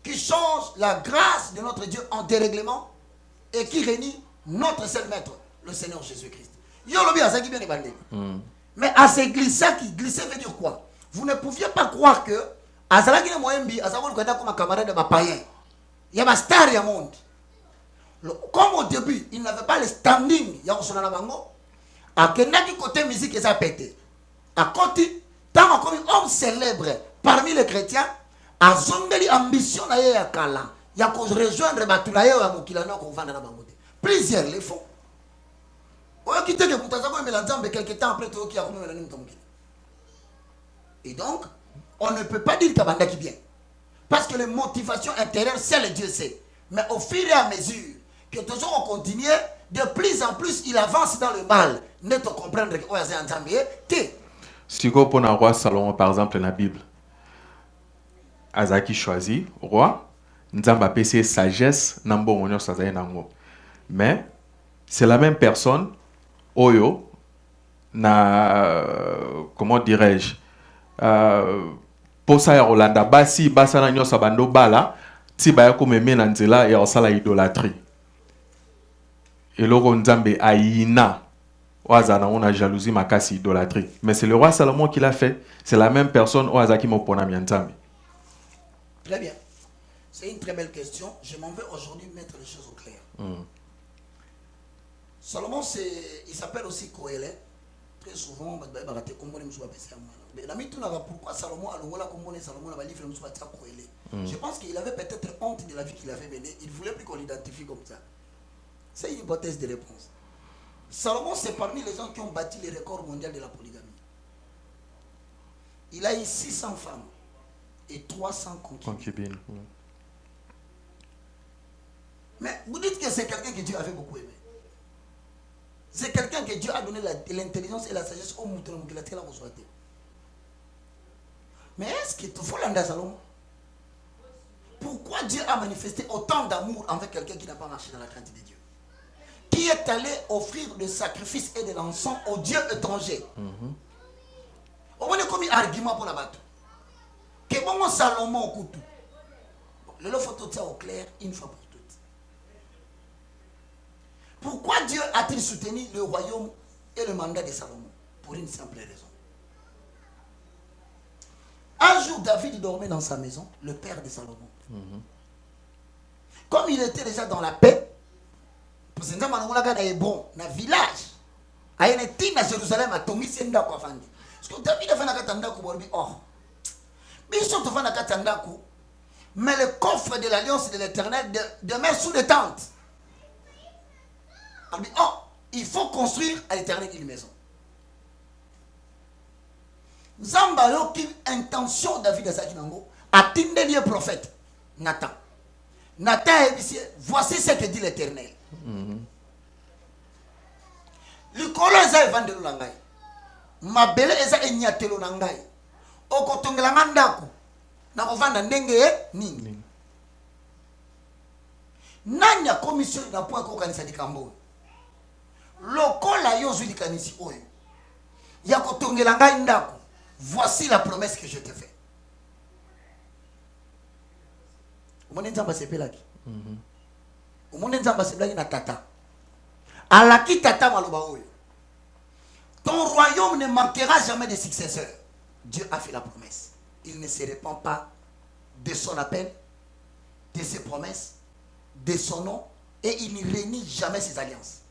qui changent la grâce de notre Dieu en dérèglement et qui réunit notre seul maître, le Seigneur Jésus-Christ. Mais à ces glissés, glisser veut dire quoi? Vous ne pouviez pas croire que Azalaki Moembi, Azalaki comme un camarade de ma païen. Il y a un star du monde. Comme au début, il n'avait pas le standing, il y a un bango. À quel côté musique ils ont pété. À côté, tant comme homme célèbre parmi les chrétiens, à Zombeli ambition na ya kala. Il y a qu'on rejoindre Batulaye ou à Mokilano qu'on va dans la bangote. Plusieurs les font. Et donc, on ne peut pas dire qu'Abanda qui vient. Parce que les motivations intérieures, c'est le Dieu sait. Mais au fur et à mesure que toujours on continue, de plus en plus il avance dans le mal. Ne te comprendre que c'est un Zambie. Si vous prenez un roi Salomon par exemple dans la Bible, Azaki choisit roi, Nzamba PC sagesse, Nambo Onyo Sazaye Nango. Mais c'est la même personne. Oyo, comment dirais-je, pour ça ya Rolanda basi basa na nyosa bando bala ti ba ya ko meme na nzela ya osala idolâtrie. Et loko nzambe aina oazana on a jalousie makasi idolâtrie. Mais c'est le roi Salomon qui l'a fait, c'est la même personne oazaki mopona nzambe. Très bien. C'est une très belle question. Je m'en vais aujourd'hui mettre les choses au clair. Salomon, il s'appelle aussi Kohélet. Très souvent, pourquoi Salomon a livre je pense qu'il avait peut-être honte de la vie qu'il avait menée. Il ne voulait plus qu'on l'identifie comme ça. C'est une hypothèse de réponse. Salomon, c'est parmi les gens qui ont bâti les records mondiaux de la polygamie. Il a eu 600 femmes et 300 concubines. Mais vous dites que c'est quelqu'un que Dieu avait beaucoup aimé. C'est quelqu'un que Dieu a donné l'intelligence et la sagesse au mouton qu'il a tiré la reçoité. Mais est-ce qu'il te faut l'anda Salomon? Pourquoi Dieu a manifesté autant d'amour envers quelqu'un qui n'a pas marché dans la crainte de Dieu? Qui est allé offrir des sacrifices et de l'encens aux dieux étrangers? On a comme un argument pour la bateau. Que bon Salomon au couteau. Le lot faut tout ça au clair une fois pour toutes. Pourquoi Dieu a-t-il soutenu le royaume et le mandat de Salomon? Pour une simple raison. Un jour, David dormait dans sa maison, le père de Salomon. Comme il était déjà dans la paix, parce que dans le village, à Jérusalem, à Tongi, c'est Ndako Afandi. Parce que David a fait un katandako pour lui. Oh, mais ils sont fait un katandako. Mais le coffre de l'alliance de l'Éternel demeure sous les tentes. On dit, oh, il faut construire à l'Éternel une maison. Zambayo qui intention David Asakinango a tindé le prophète Nathan. Nathan est ici. Voici ce que dit l'Éternel. Le colon est évangile langai. Ma belle est enyatelo langai. Okotongela ndako. Na kovanda ndenge nini. Nanya commission na point ko kanisa dikambo. Lokola yo zwi dikanisi oyo. Ya kotongela ngai ndako. Voici la promesse que je te fais. Omone nzamba sepelaki. Omone nzamba sepelaki na tata. Alaki tata maloba oyo. Ton royaume ne manquera jamais de successeurs. Dieu a fait la promesse. Il ne se répand pas de son appel, de ses promesses, de son nom, et il ne renie jamais ses alliances.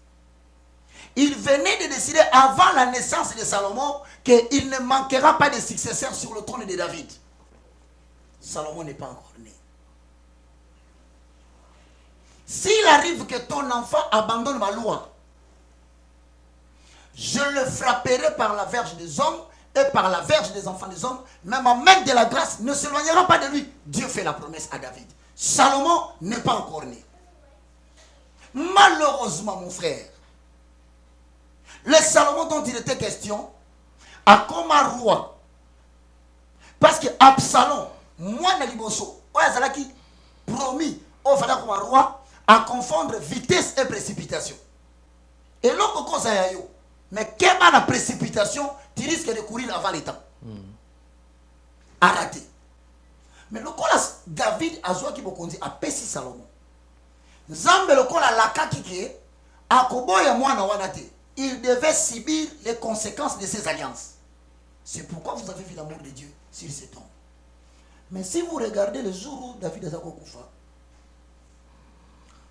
Il venait de décider avant la naissance de Salomon qu'il ne manquera pas de successeurs sur le trône de David. Salomon n'est pas encore né. S'il arrive que ton enfant abandonne ma loi, je le frapperai par la verge des hommes et par la verge des enfants des hommes, même en main de la grâce ne s'éloignera pas de lui. Dieu fait la promesse à David. Salomon n'est pas encore né. Malheureusement, mon frère, le Salomon dont il était question a comme un roi. Parce que Absalom, moi Naliboso, qui promis au Fada comme un roi à confondre vitesse et précipitation. Et l'autre cause à yo. Mais quelle est la précipitation, tu risques de courir avant les temps. À rater. Mais le cas David a joué qui a pessi Salomon. Zambe le cas la kaki a koboya mwana wanate. Il devait subir les conséquences de ses alliances. C'est pourquoi vous avez vu l'amour de Dieu sur cet homme. Mais si vous regardez le jour où David a Koufa,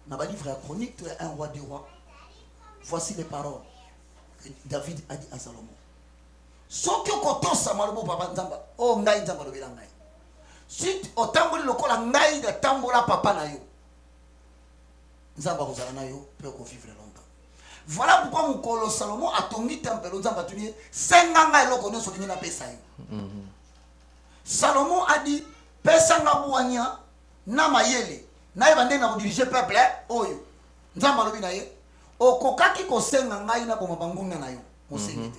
dans le livre chronique, tu es un roi des rois. Voici les paroles que David a dit à Salomon. So que koto samalomo papa nzamba, oh ngai nzamba lobela ngai. Si otamboli lokola ngai de tambola papa na yo. Nzamba kozala na yo peut vivre longtemps. Voilà pourquoi mon colo Salomon a tongi temple nzamba tunier senganga eloko no solingi na pesa yo. Salomon a dit pesa nga buanya na mayele na ebande na diriger peuple oyo. Nzamba lobi na ye okokaki kosenga ngai na bomabanguna na yo mosengite.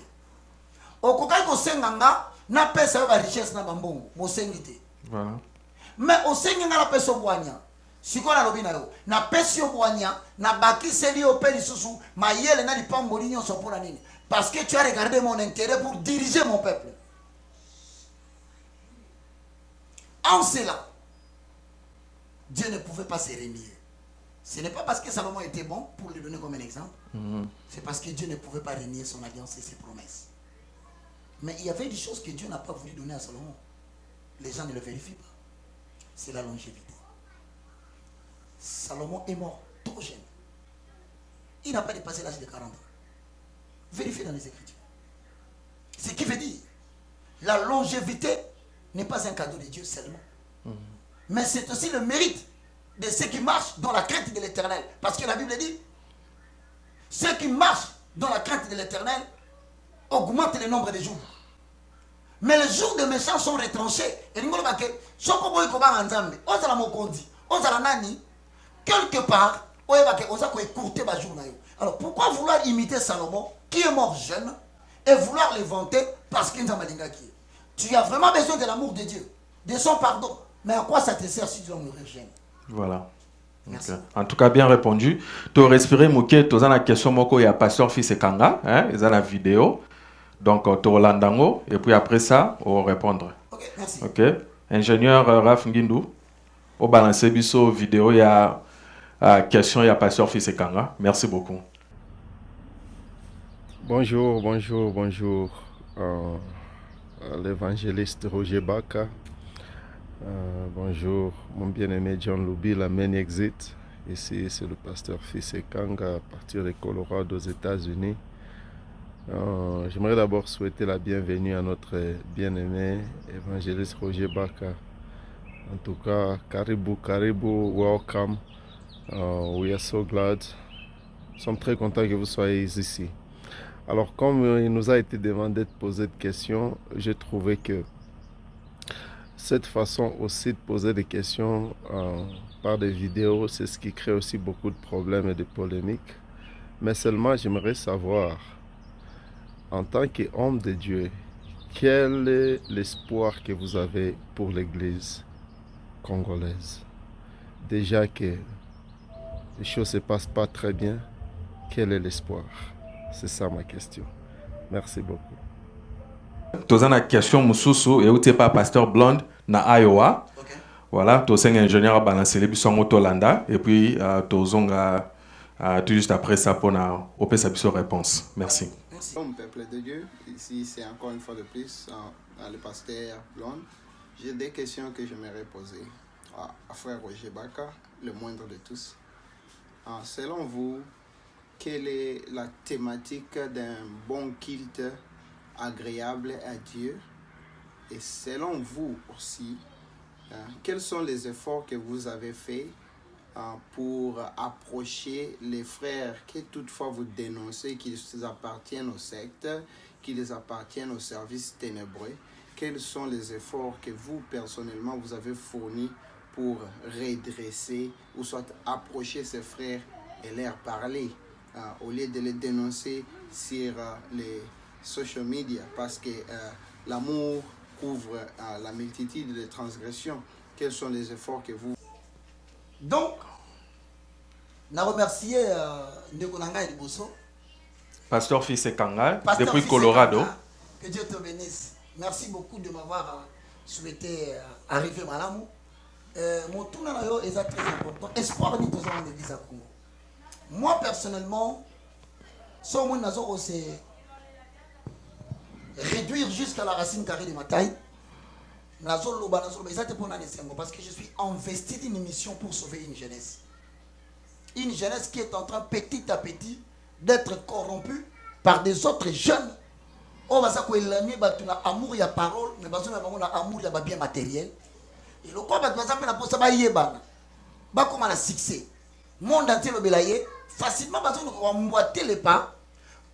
Okokaki kosenga nga na pesa yo ba richesse na bambongo mosengite. Voilà. Mais osengi nga la pesa buanya. Sikola lobi na yo na pesi yo buanya na baki seli yo peli susu mayele na lipamboli nyonso pona nini. Parce que tu as regardé mon intérêt pour diriger mon peuple. En cela, Dieu ne pouvait pas se renier. Ce n'est pas parce que Salomon était bon, pour le donner comme un exemple, c'est parce que Dieu ne pouvait pas renier son alliance et ses promesses. Mais il y avait des choses que Dieu n'a pas voulu donner à Salomon. Les gens ne le vérifient pas. C'est la longévité. Salomon est mort trop jeune. Il n'a pas dépassé l'âge de 40 ans. Vérifiez dans les Écritures. Ce qui veut dire, la longévité n'est pas un cadeau de Dieu seulement. Mais c'est aussi le mérite de ceux qui marchent dans la crainte de l'Éternel. Parce que la Bible dit, ceux qui marchent dans la crainte de l'Éternel augmentent le nombre de jours. Mais les jours des méchants sont retranchés. Et nous avons quelque part, alors pourquoi vouloir imiter Salomon, qui est mort jeune, et vouloir le vanter parce qu'il est tu as vraiment besoin de l'amour de Dieu, de son pardon. Mais à quoi ça te sert si tu dois mourir jeune? Voilà. Okay. En tout cas, bien répondu. Tu as respiré, Mouké, tu as la question, il y a Pasteur Fils et Kanga, ils ont la vidéo. Donc, tu as l'andango, et puis après ça, on va répondre. Ok, merci. Ok. Ingénieur Raf Ngindou, au balancer biso vidéo, il y a question, il y a Pasteur Fils et Kanga. Merci beaucoup. Bonjour, bonjour, bonjour. L'évangéliste Roger Baka. Bonjour, mon bien-aimé John Loubi, la main exit. Ici, c'est le pasteur Fils et Kanga à partir de Colorado aux États-Unis. J'aimerais d'abord souhaiter la bienvenue à notre bien-aimé évangéliste Roger Baka. En tout cas, Karibu, Karibu, welcome. We are so glad. Nous sommes très contents que vous soyez ici. Alors, comme il nous a été demandé de poser des questions, j'ai trouvé que cette façon aussi de poser des questions par des vidéos, c'est ce qui crée aussi beaucoup de problèmes et de polémiques. Mais seulement, j'aimerais savoir, en tant qu'homme de Dieu, quel est l'espoir que vous avez pour l'Église congolaise? Déjà que les choses ne se passent pas très bien, quel est l'espoir? C'est ça ma question. Merci beaucoup. Tu as une question, Moussoussou, et où tu n'es pas pasteur Blonde, na Iowa. Okay. Voilà, tu es un ingénieur à balancer les buissons Motolanda, et puis tu as juste après ça pour opérer sa réponse. Merci. Comme peuple de Dieu, ici c'est encore une fois de plus le pasteur Blonde. J'ai des questions que j'aimerais poser à frère Roger Baka, le moindre de tous. Selon vous, quelle est la thématique d'un bon culte agréable à Dieu? Et selon vous aussi, quels sont les efforts que vous avez faits pour approcher les frères que toutefois vous dénoncez qu'ils appartiennent aux sectes, qu'ils appartiennent aux services ténébreux? Quels sont les efforts que vous personnellement vous avez fournis pour redresser ou soit approcher ces frères et leur parler au lieu de les dénoncer sur les social media, parce que l'amour couvre la multitude de transgressions? Quels sont les efforts que vous... Donc, je remercie Ndekonanga et Liboso. Pasteur Fils et Kanga, depuis Colorado. Que Dieu te bénisse. Merci beaucoup de m'avoir souhaité arriver à l'amour. Mon tour est très important. Espoir ni besoin de l'église à Congo. Moi, personnellement, si on a réduire jusqu'à la racine carrée de ma taille, parce que je suis investi d'une mission pour sauver une jeunesse. Une jeunesse qui est en train petit à petit d'être corrompue par des autres jeunes. On va s'accompagner amour et parole, mais amour et bien matériel. Et le corps va comme un succès. Monde entier le belaye facilement parce qu'on va emboîter les pas.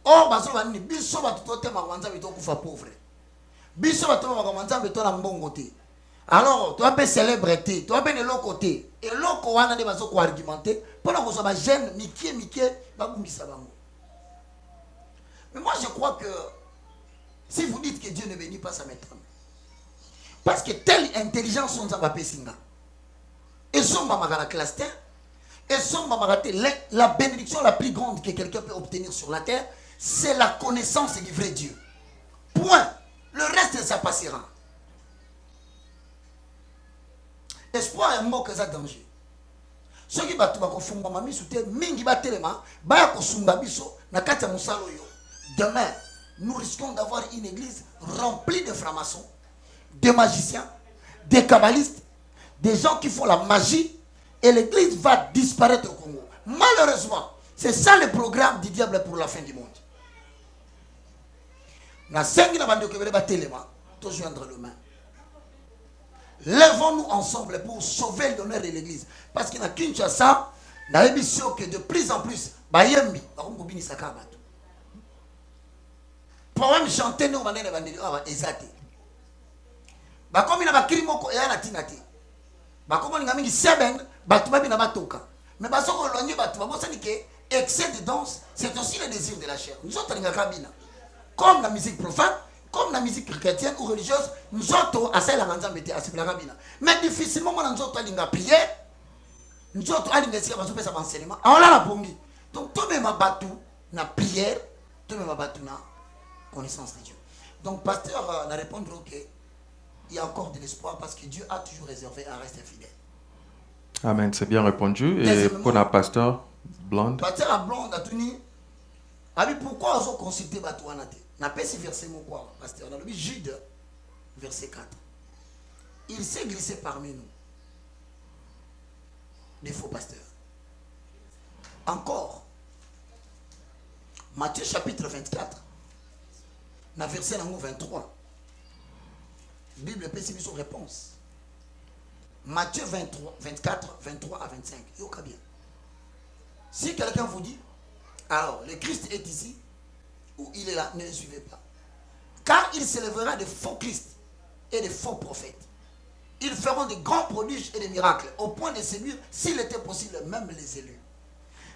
Or parce qu'on va dire biso va tout te mawanza beto kufa pauvre. Biso va tout mawanza beto na mbongote. Alors tu as pas célébrité, tu as pas de l'autre côté. Et l'autre wana de baso ko argumenter pendant qu'on soit jeune mikie ba kumbisa bango. Mais moi je crois que si vous dites que Dieu ne bénit pas, ça m'étonne. Parce que telle intelligence on va pesinga. Et son mamara cluster. Et son mamara la bénédiction la plus grande que quelqu'un peut obtenir sur la terre, c'est la connaissance du vrai Dieu. Point. Le reste, ça passera. Espoir est mot que ça danger. Ceux qui battent bakofunga mami soute mingi batelema baya kosunga biso na kati ya musalo yo. Demain, nous risquons d'avoir une église remplie de francs-maçons, de magiciens, des kabbalistes, des gens qui font la magie, et l'église va disparaître au Congo. Malheureusement, c'est ça le programme du diable pour la fin du monde. Na sengi na bande okebele batelema to joindre le main. Lèvons-nous ensemble pour sauver l'honneur de l'église. Parce qu'il y a Kinshasa, dans l'émission que de plus en plus, Bayembi, Barumbobini Sakabato. Pour même chanter, nous, on va exalter. Comme il y a un crime, il y a un tinati. Comme il y a un seben, il y a un toka. Mais parce qu'on l'a dit, excès de danse, c'est aussi le désir de la chair. Nous autres, il y a un comme la musique profane, comme la musique chrétienne ou religieuse, nous autres, à celle là, mais difficilement, nous autres, nous avons prié, nous autres, nous avons fait un enseignement. Alors là, la pombi. Donc, tout le monde a na prière, tout le monde a na connaissance de Dieu. Donc, pasteur, on a répondu qu'il y a encore de l'espoir parce que Dieu a toujours réservé un reste fidèle. Amen, c'est bien répondu. Et pour la pasteur Blonde. Pasteur Blonde a tenu. Pourquoi on a consulté Batouanate? On a pas ce verset, mon quoi, pasteur. On a lu Jude, verset 4. Il s'est glissé parmi nous des faux pasteurs. Encore, Matthieu chapitre 24, dans verset 23. La Bible peut s'y son réponse. Matthieu 23, 24, 23 à 25. Yoka bien. Si quelqu'un vous dit, alors le Christ est ici, ou il est là, ne le suivez pas. Car il s'élèvera de faux Christ et de faux prophètes. Ils feront de grands prodiges et des miracles, au point de séduire, s'il était possible, même les élus.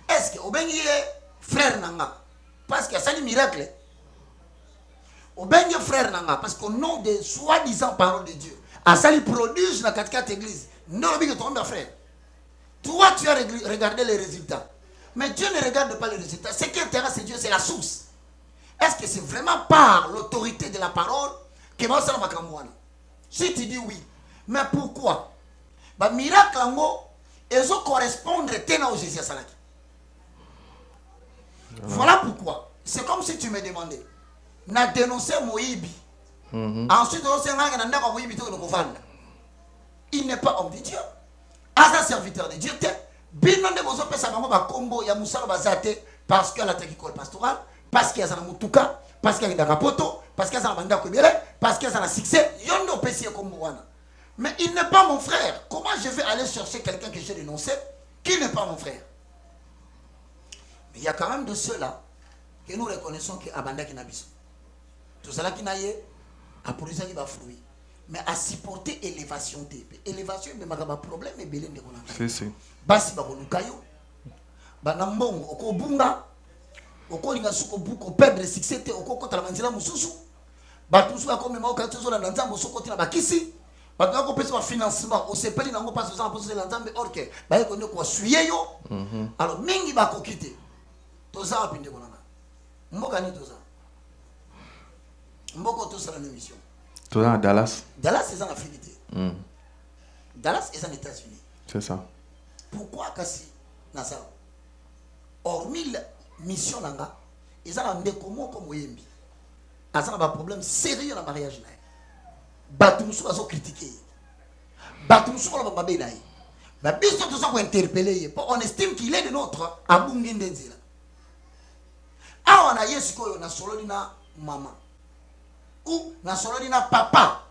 Est-ce que, au béni frère Nanga, parce qu'il y a des miracles, au béni frère Nanga, parce qu'au nom des soi-disant paroles de Dieu, à sali prodige dans 4 églises, non, le ton frère. Toi, tu as regardé les résultats. Mais Dieu ne regarde pas les résultats. Ce qui intéresse Dieu, c'est la source. Est-ce que c'est vraiment par l'autorité de la parole que va faire Makamouana? Si tu dis oui, mais pourquoi? Bah, miracle en haut, ils vont correspondre à Jésus Salaki. Voilà pourquoi. C'est comme si tu me demandais, n'a dénoncé Moïbi. Ensuite, il n'est pas homme de Dieu. À un serviteur de Dieu, parce qu'il y a la pastorale, parce qu'il y a un mutuka, parce qu'il y a un rapoto, parce qu'il y a un mandat, parce qu'il y a un succès, mais il n'est pas mon frère. Comment je vais aller chercher quelqu'un que j'ai dénoncé qui n'est pas mon frère? Mais il y a quand même de ceux-là que nous reconnaissons que Abanda qui n'a pas. Tout cela qui n'a pas produit des fruits. Mais à supporter élévation élévation mais ma problème est belé de c'est si basi ba konukayo bana mbongo okobunga okolinga suko buko perdre succès te okokota la manzila mususu batu suka comme ma okato na nzambo sokoti na bakisi batu ko pesa financement osepeli nango pas aux emplois de nzambe orke ba ko ne ko suye yo alors mingi ba ko kite toza apinde ko nanga mboka ni toza mboko to sera une mission. Tu es à Dallas? Dallas, c'est en Afrique. Dallas, c'est en États-Unis. C'est ça. Pourquoi Kassi Nasa? Hormis la mission, ils ont un décommon comme Wembi. Ils ont un problème sérieux dans le mariage. Batumsou a critiqué. Batumsou a babé. Babiso tout ça pour interpeller. On estime qu'il est de notre Abungindenzila. Ah, on a yesko, on a solo dina maman. Ou na sololi na papa,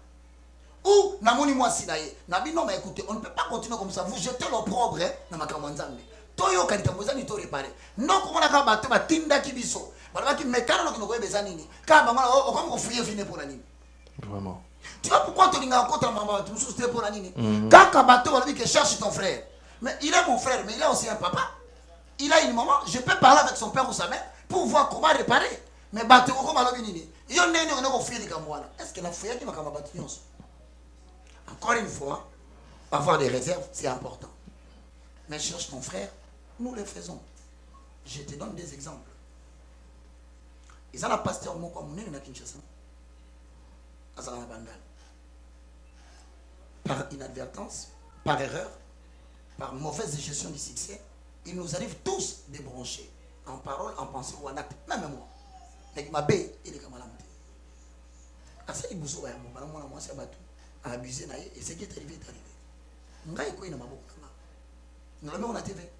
ou na moni moi sinaye. Na bino mais écoutez, on ne peut pas continuer comme ça. Vous jetez l'opprobre na makamwanzambe. Toyo kalita mozani to réparer. Non comment na ka bato ba tinda kibiso. Bala ki mekano no kinoko ebeza nini. Ka ba ngala o comme ko fuye fine pour nini. Vraiment. Tu vois pourquoi tu n'as contre maman tu sous pour nini. Quand ka bato bala que cherche ton frère. Mais il est mon frère, mais il a aussi un papa. Il a une maman, je peux parler avec son père ou sa mère pour voir comment réparer. Mais bato ko malobi nini. Est-ce que la foi qui m'a battu? Encore une fois, avoir des réserves, c'est important. Mais cherche ton frère, nous le faisons. Je te donne des exemples. Ils ont un pasteur moko monene na Kinshasa. Azala na bandal. Par inadvertance, par erreur, par mauvaise gestion du succès, il nous arrive tous débranchés en parole, en pensée ou en acte, même moi. Avec ma baie, il est comme la montée. À ça, il bouge au bain, moi, c'est abattu, à abuser, et ce qui est arrivé est arrivé. Ngai ko ina maboko kama. Nalomba on a TV.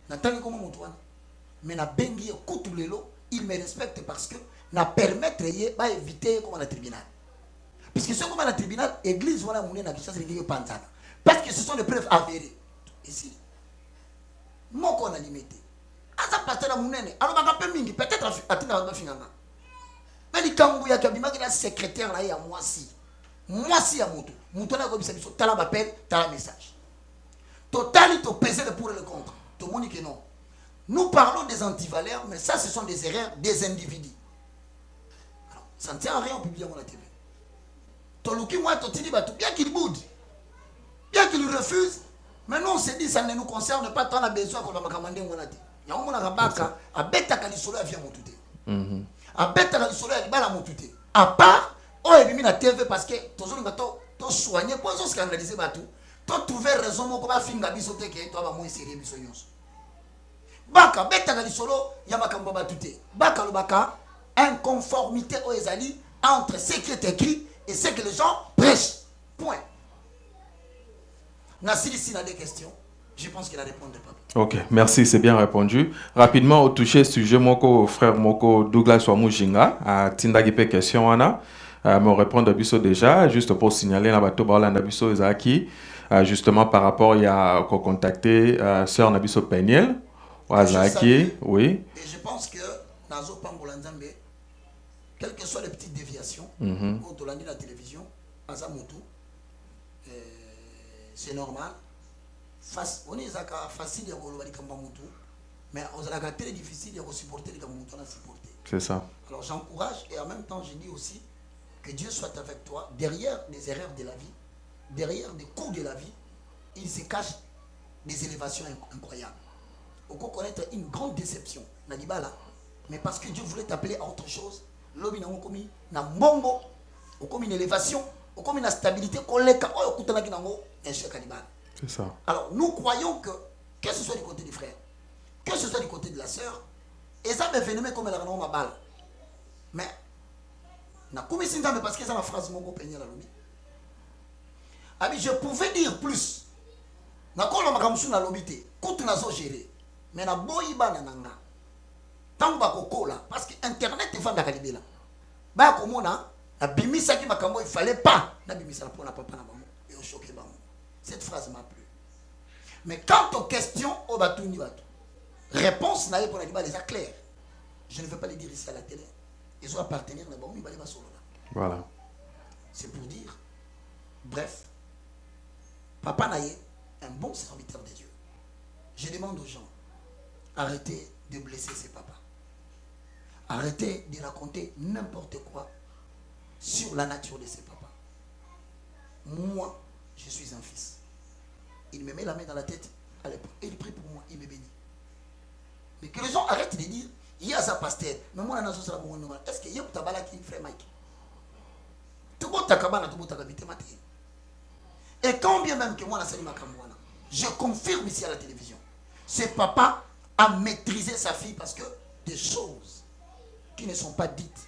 Natanga comme Moutouane. Mais na bengi kutu lelo, il me respecte parce que na permettre yé ba éviter comme la tribunal. Parce que ce comme la tribunal, église voilà mon na Kinshasa c'est panzana. Parce que ce sont des preuves avérées. Ici. Moko na limité. Asa pasteur na munene, alors ba pe mingi peut-être atina ba finganga. Mais li kambu ya kabima ki la secrétaire là ya moi si ya moto. Moto na ko bisa biso tala ba appel, tala message. Total to peser le pour et le contre. Tout le monde dit que non. Nous parlons des antivaleurs, mais ça, ce sont des erreurs des individus. Alors, ça ne tient à rien en publiant la TV. Toluki, moi, Totini, bien qu'il boude, bien qu'il refuse, mais nous, on se dit, ça ne nous concerne pas, tant on a besoin qu'on va commander mon athée. Il y a un monde à bêta kalisolo vient mon touté. À bêta kalisolo, il va la mon touté. À part, on est mis la TV parce que, tu soigné, pour se scandaliser, tu trouvé raison, mon combat, finga bisote, que tu vas moins sérieux, bisoyons. Baka beta na solo ya makambo batute baka lobaka inconformité aux ezali entre ce qui est écrit et ce que les gens prêchent. Point. Nassili n'a des questions. Je pense qu'il a répondu pas. Ok, merci, c'est bien répondu. Rapidement, au toucher sujet moko frère moko Douglas Wamujinga à Tindagipe question ana me répondre biso déjà juste pour signaler la bateau bala nabiso ezaki justement par rapport à contacter sœur Nabiso Peniel. Oui. Et je pense que Nazo Pambolanzambe, quelles que soient les petites déviations, quand on l'a dit la télévision, Azamutu, c'est normal. On est facile de voir les Kambamutu, mais on a très difficile de supporter les Kambamutu. C'est ça. Alors j'encourage et en même temps je dis aussi que Dieu soit avec toi. Derrière les erreurs de la vie, derrière des coups de la vie, il se cache des élévations incroyables. On peut connaître une grande déception, Nadibala, mais parce que Dieu voulait t'appeler à autre chose. L'homme n'a pas mis na mbongo, on commis une élévation, on commis une stabilité, c'est ça. Alors nous croyons que ce soit du côté du frère, que ce soit du côté de la sœur, et ça me fait comme elle a ma balle. Mais na commis ça parce que ça la phrase mon peigné la lobby. Abi je pouvais dire plus. Na ko ma kamsu na lobité, ko tu na so gérer. Mais na boyi bana nanga tant ba kokola parce que internet est vendre kalibela ba komona na bimisa ki makambo il fallait pas na bimisa pour na papa na maman et au choqué ba cette phrase m'a plu. Mais quant aux questions au batuni batu réponse na pour na diba les clair. Je ne veux pas les dire ici à la télé. Ils ont appartenir na bon ba solo là. Voilà. C'est pour dire bref papa naye un bon serviteur de Dieu. Je demande aux gens arrêtez de blesser ses papas. Arrêtez de raconter n'importe quoi sur la nature de ses papas. Moi, je suis un fils. Il me met la main dans la tête à l'époque et il prie pour moi, il me bénit. Mais que les gens arrêtent de dire, il y a sa pasteur, mais moi, est-ce qu'il y a un tabala qui fait Mike? Tout le monde a. Et quand bien même que moi, je confirme ici à la télévision, ce papa a maîtrisé sa fille parce que des choses qui ne sont pas dites,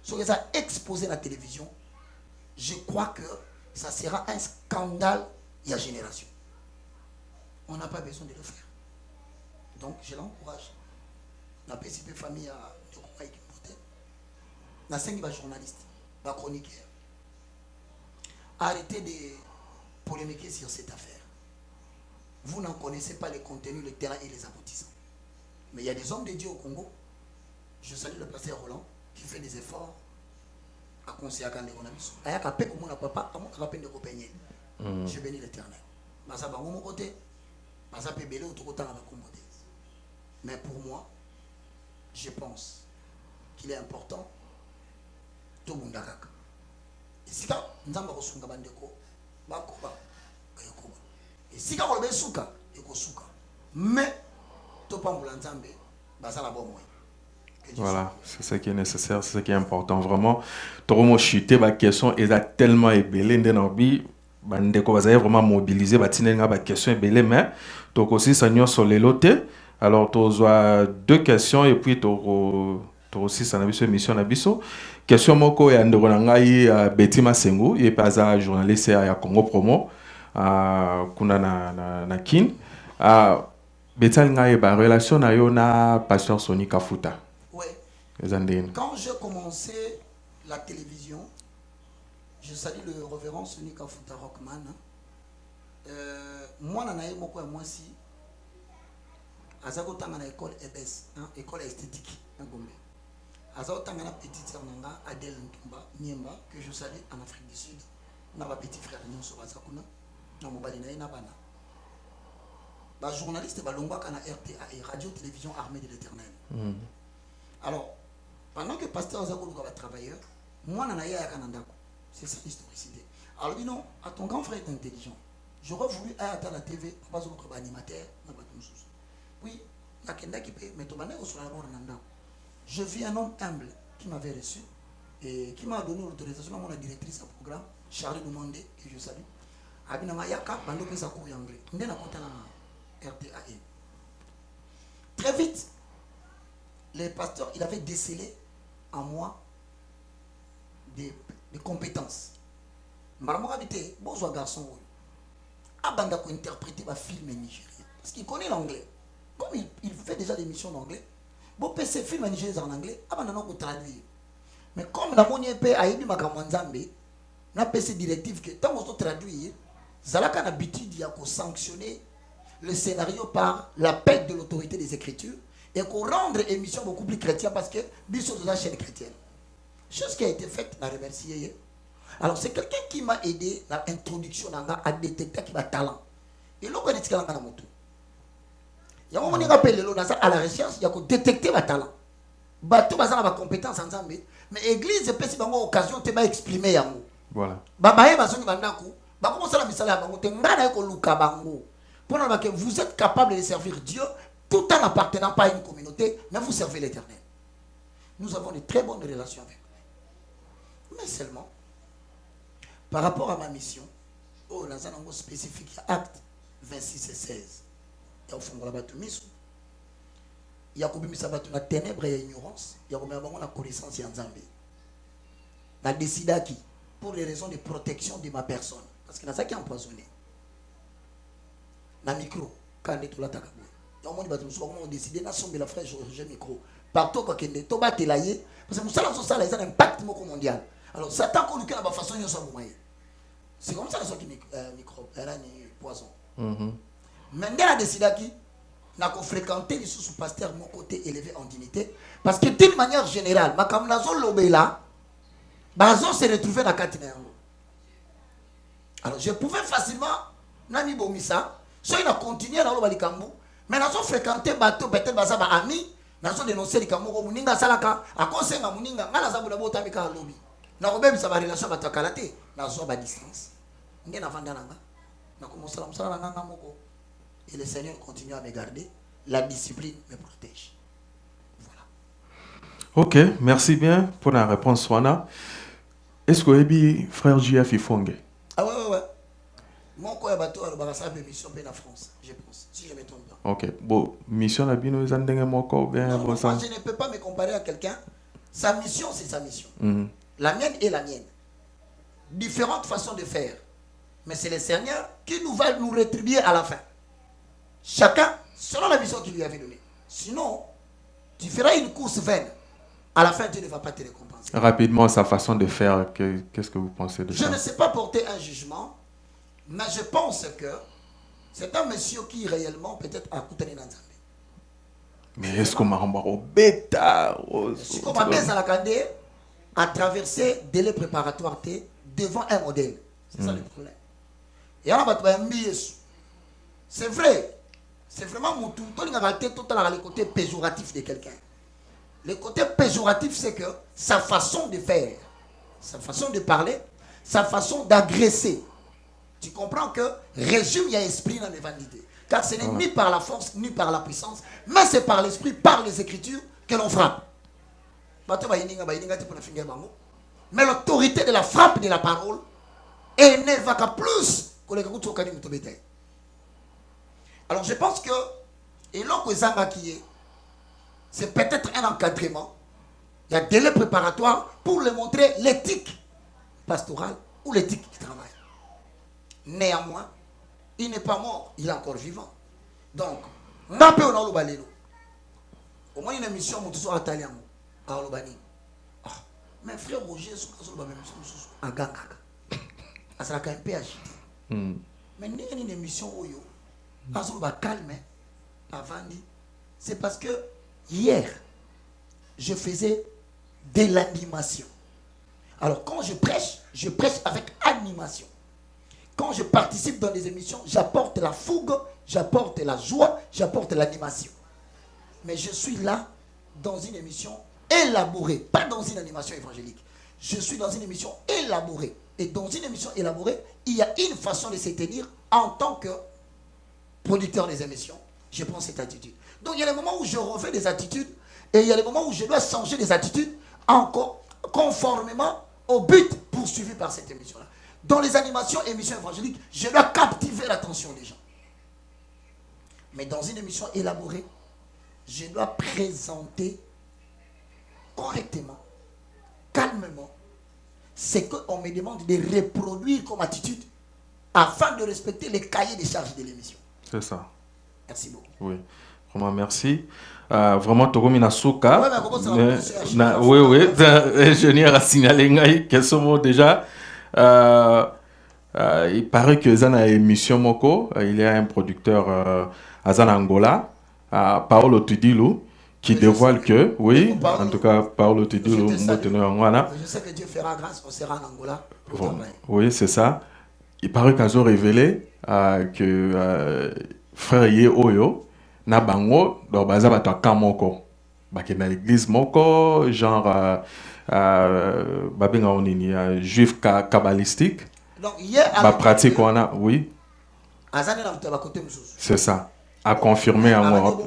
sont exposées à la télévision, je crois que ça sera un scandale il y a génération. On n'a pas besoin de le faire. Donc je l'encourage. La PCP famille a na 5 journalistes, la chroniqueur. Arrêtez de polémiquer sur cette affaire. Vous n'en connaissez pas les contenus, le terrain et les aboutissants. Mais il y a des hommes de Dieu au Congo. Je salue le pasteur Roland qui fait des efforts à conseiller à Kandéronamis. Je bénis l'Éternel. Mais pour moi, je pense qu'il est important tout le monde a et si quand nous avons reçu un bandeko, et si quand on le souka, mais tout pas pour l'ensemble, ça la bonne. Voilà, c'est ce qui est nécessaire, c'est ce qui est important. Vraiment, Toromo chuté, la question est tellement ébélée, Ndenabi, Bandeko, vous avez vraiment mobilisé, la question est ébélée, mais donc aussi, ça n'y a sur les lotés. Alors, tu as deux questions et puis tu as aussi ça une mission Nabiso. Question moko et Andronangai Betty Masengo, il est pas un journaliste à Congo Promo, kuna na kin. Betty Ngai ba relation na yo na pasteur Sony Kafuta. Quand j'ai commencé la télévision, je salue le révérend Sony Kafuta Rockman. Moi, je moi si Azako tanga na école EBS, école esthétique en Gombe. Azako tanga na petite sœur nanga Adèle Ntumba Niemba que je salue en Afrique du Sud. Na ba petit frère nyonso bazakuna na mobali na ina bana. Ba journaliste ba longwa kana RTA et radio télévision armée de l'Éternel. Alors pendant que pasteur Azako luka ba travailleur, moi na ya kanandako. C'est ça l'historicité. Alors dis non, à ton grand frère est intelligent. J'aurais voulu être à la TV, pas autre animateur, na ba tumsusu. Oui, je vis un homme humble qui m'avait reçu et qui m'a donné l'autorisation à mon directrice à programme, Charlie Dumondé, que je salue. Très vite, le pasteur, il avait décelé en moi des compétences. Je bon garçon, il a interprété un film nigérien parce qu'il connaît l'anglais. Comme il fait déjà des missions en anglais, bon PC film en anglais, avant de traduire. Mais comme la monnaie paie a émis ma camanzambe, na PC directive que tant qu'on traduire, Zalaka a l'habitude de sanctionner le scénario par l'appel de l'autorité des Écritures et qu'on rendre l'émission beaucoup plus chrétienne parce que biso de la chaîne chrétienne. Chose qui a été faite, la remercier. Alors c'est quelqu'un qui m'a aidé dans l'introduction à détecter qui a talent. Et l'on connaît ce qu'il a dans la moto. Il y a un moment où à la recherche, il y a détecter ma talent. Bateau bazana ma compétence ensemble, mais l'église peut si occasion de m'exprimer ya mo. Voilà. Babaye bazoni bandaku, ba comment ça la misala bango te ngana ko luka bango. Pour que vous êtes capable de servir Dieu tout en n'appartenant pas à une communauté, mais vous servez l'Éternel. Nous avons de très bonnes relations avec lui. Mais seulement par rapport à ma mission, oh dans un spécifique acte 26 et 16. Il y a au fond de la batumisu. Il y a la ténèbres et l'ignorance. Il y a la connaissance et l'enzambé. La décida qui, pour les raisons de protection de ma personne, parce que c'est ça qui est empoisonné. La micro, quand on est tout là, il y a un monde qui a décidé de la frère Georges micro. Partout, quand on est tout bas, parce que ça a un impact mondial. Alors, Satan, quand on a une façon de se moyen. C'est comme ça que micro, elle a un poison. Maintenant, la décida qui n'a qu'à fréquenter les sous-pasteurs mon côté élevé en dignité. Parce que d'une manière générale, ma camarade Lobela, Bazon s'est retrouvé dans la catégorie. Alors je pouvais facilement, Nami Bomissa, soit il a continué dans le Balikambu, mais nous avons fréquenté bateau, peut-être Bazaba ami, nous avons dénoncé les Kamoko, Muninga Salaka, à cause de Muninga, nous avons d'abord Tamika Lobby. Nous avons même sa relation avec Takalate, nous avons à distance. Nous avons commencé à faire Moko. Et le Seigneur continue à me garder. La discipline me protège. Voilà. Ok, merci bien pour la réponse, Swana. Est-ce que vous frère JF Ifongue? Ah ouais. Mon coeur bateau a une mission en France, je pense, si je ne me trompe pas. Ok, bon, mission à Bino, vous avez moi, je ne peux pas me comparer à quelqu'un. Sa mission, c'est sa mission. La mienne est la mienne. Différentes façons de faire. Mais c'est le Seigneur qui nous va nous rétribuer à la fin. Chacun selon la mission qu'il lui avait donnée. Sinon, tu feras une course vaine. À la fin, Dieu ne va pas te récompenser. Rapidement, sa façon de faire, qu'est-ce que vous pensez de ça? Je ne sais pas porter un jugement, mais je pense que c'est un monsieur qui réellement peut-être a coûté dans Zambie. Mais est-ce qu'on m'a rembarré au bêta? Si on m'a mis à la candé, à traverser délai préparatoire devant un modèle. C'est ça le problème. Et alors, c'est vrai. C'est vraiment mon tout. Tout le côté péjoratif de quelqu'un. Le côté péjoratif, c'est que sa façon de faire, sa façon de parler, sa façon d'agresser. Tu comprends que régime, il y a esprit dans les vanités. Car ce n'est ni par la force, ni par la puissance, mais c'est par l'esprit, par les Écritures que l'on frappe. Mais l'autorité de la frappe de la parole énerve plus que les gens qui. Alors je pense que et c'est peut-être un encadrement. Il y a des délais préparatoires pour leur montrer l'éthique pastorale ou l'éthique du travail. Néanmoins, il n'est pas mort, il est encore vivant. Donc, au moins une émission où italien à Olobani. Mais frère Roger, à Ganga. Ça sera un peu agité. Mais il y a une émission où il va calmer avant. C'est parce que hier, je faisais de l'animation. Alors quand je prêche avec animation. Quand je participe dans les émissions, j'apporte la fougue, j'apporte la joie, j'apporte l'animation. Mais je suis là dans une émission élaborée, pas dans une animation évangélique. Je suis dans une émission élaborée. Et dans une émission élaborée, il y a une façon de se tenir en tant que producteur des émissions. Je prends cette attitude. Donc il y a des moments où je refais des attitudes et il y a des moments où je dois changer des attitudes encore conformément au but poursuivi par cette émission-là. Dans les animations, émissions évangéliques, je dois captiver l'attention des gens. Mais dans une émission élaborée, je dois présenter correctement, calmement, ce qu'on me demande de reproduire comme attitude afin de respecter les cahiers des charges de l'émission. C'est ça. Merci beaucoup. Oui, vraiment merci. Vraiment, Togomi Nasuka. Oui, oui, ingénieur a signalé quels sont déjà. Il paraît que dans l'émission Moko, il y a un producteur à Angola, Paolo Tudilu, qui dévoile que, oui, en tout cas, Paolo Tudilu, je sais que Dieu fera grâce, on sera en Angola. Oui, c'est ça. Il paraît qu'ils ont révélé que frère Ye Oyo, na bango, dans baza bato kamoko, baki na l'église moko, genre babenga onini juif kabbalistique. Donc hier pratique on a, oui. C'est ça. À confirmer en moi.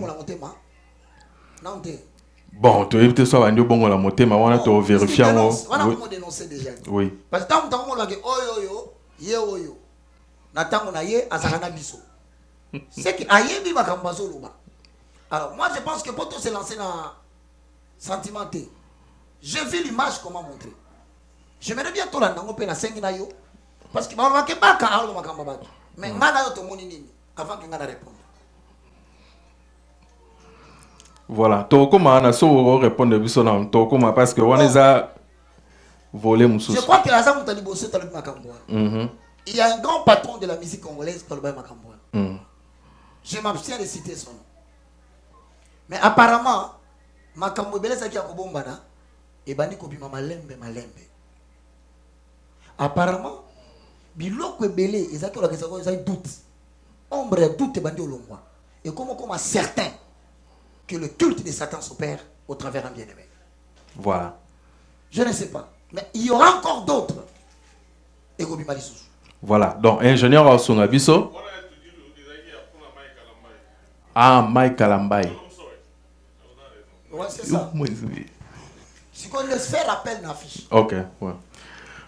Bon, tu es soit vendu bon la montée, mais on a tout vérifié en moi. Oui. Parce que tant qu'on l'a dit oyo ye oyo, natango na ye azakana biso. C'est que ayebi makambazo luba. Alors moi je pense que pour tout se lancer dans sentimenté, j'ai vu l'image comment montrer. J'aimerais bien tout là dans na sengi na yo parce que ba ke baka alo makamba bato. Mais ngana yo to moni nini avant que ngana répondre. Voilà, tokoma na so répondre biso na tokoma parce que on les a volé mususu. Je crois que Azam Moutali Bossé talobi makambo. Il y a un grand patron de la musique congolaise talobi makambo. Je m'abstiens de citer son nom. Mais apparemment, makambo belé ça qui a kobombana et bandi kobima malembe. Apparemment, biloko belé ezaki la question ezaki doute. Ombre de doute bandi olongwa. Et comment certain que le culte de Satan s'opère au travers d'un bien-aimé. Voilà. Je ne sais pas. Mais il y aura encore d'autres. Et kobima lisusu. Voilà. Donc ingénieur Osonga biso. Ah, Mike Kalambai. Ouais, c'est ça. Si on laisse faire appel dans l'affiche. Ok, ouais.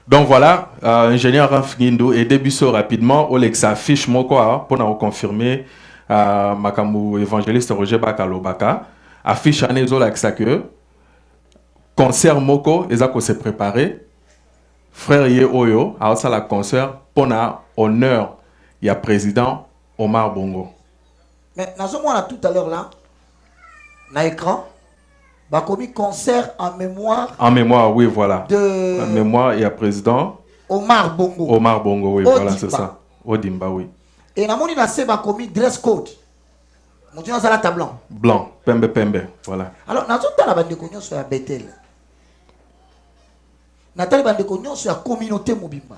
Donc voilà, ingénieur Raf Guindo et débusso rapidement, Olex affiche moko pour nous confirmer Makambu évangéliste Roger Bakalobaka affiche année Zolax que concert moko ezako se préparé frère Ye Oyo a aussi la concert pour na honneur il y a président Omar Bongo. Mais nous sommes tout à l'heure là, na écran, bah commis concert en mémoire. En mémoire, oui, voilà. De. En mémoire, il y a président Omar Bongo. Omar Bongo, oui, voilà, c'est ça. Odimba, oui. Et na moni na se bah commis dress code. Mon Dieu, ça la table blanc. Blanc, pembe, voilà. Alors, nous sommes dans la bande de cognon sur la Bethel. Nathalie bande de cognon sur la communauté Mobimba.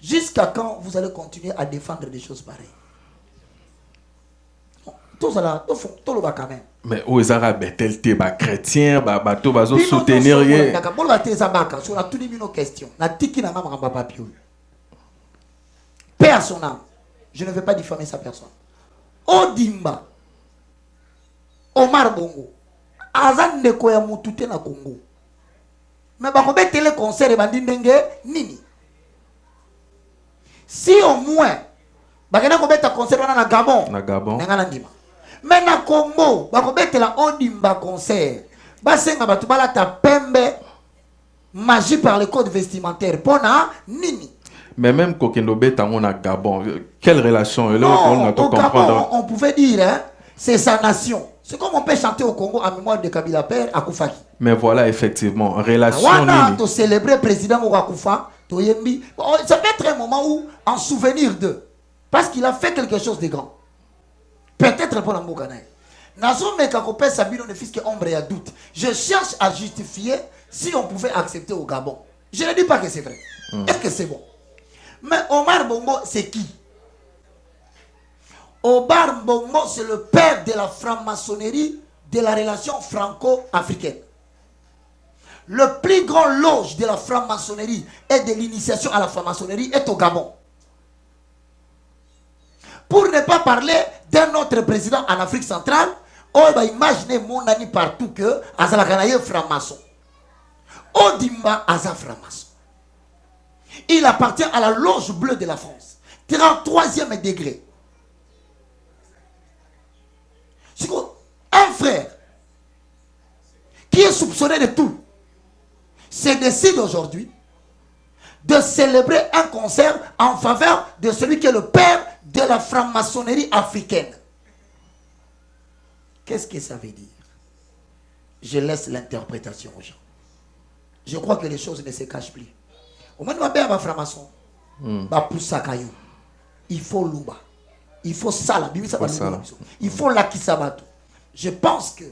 Jusqu'à quand vous allez continuer à défendre des choses pareilles? Tout ça, tout le bas quand même. Mais aux Arabes, tel t'es chrétien, tout va soutenir. On a tout dit nos questions. Na tiki na maman ramba papier. Paix à son âme. Je ne veux pas diffamer sa personne. Odimba, Omar Bongo, azan de koya mutute na Congo. Mais bakobe télé concert et bandindenge nini. Si au moins bakena kobe ta concert wana na Gabon. Na Gabon. Nga ndima. Mais na Congo bakobe tela odimba concert. Basenga batu bala ta pembe magie par le code vestimentaire. Pona nini. Mais même Kokendo Betango na Gabon, quelle relation? Non, au Gabon, on pouvait dire, hein, c'est sa nation. C'est comme on peut chanter au Congo en mémoire de Kabila Père à Koufaki. Mais voilà, effectivement, relation. On a célébré le président Moukakoufa, Toyembi. Ça peut être un moment où, en souvenir d'eux, parce qu'il a fait quelque chose de grand. Peut-être pour l'Amboukanaï. Nazo Mekakopé Sabino ne fils que ombre et à doute. Je cherche à justifier si on pouvait accepter au Gabon. Je ne dis pas que c'est vrai. Est-ce que c'est bon? Mais Omar Bongo, c'est qui? Omar Bongo, c'est le père de la franc-maçonnerie, de la relation franco-africaine. Le plus grand loge de la franc-maçonnerie et de l'initiation à la franc-maçonnerie est au Gabon. Pour ne pas parler d'un autre président en Afrique centrale, on va imaginer mon ami partout que Azalakanaye franc-maçon. Odimba Aza franc-maçon. Il appartient à la loge bleue de la France. 33e degré. Un frère qui est soupçonné de tout se décide aujourd'hui de célébrer un concert en faveur de celui qui est le père de la franc-maçonnerie africaine. Qu'est-ce que ça veut dire? Je laisse l'interprétation aux gens. Je crois que les choses ne se cachent plus. Au moins, ma franc-maçon, il faut louba, il faut sala, il faut lakisabato. Je pense que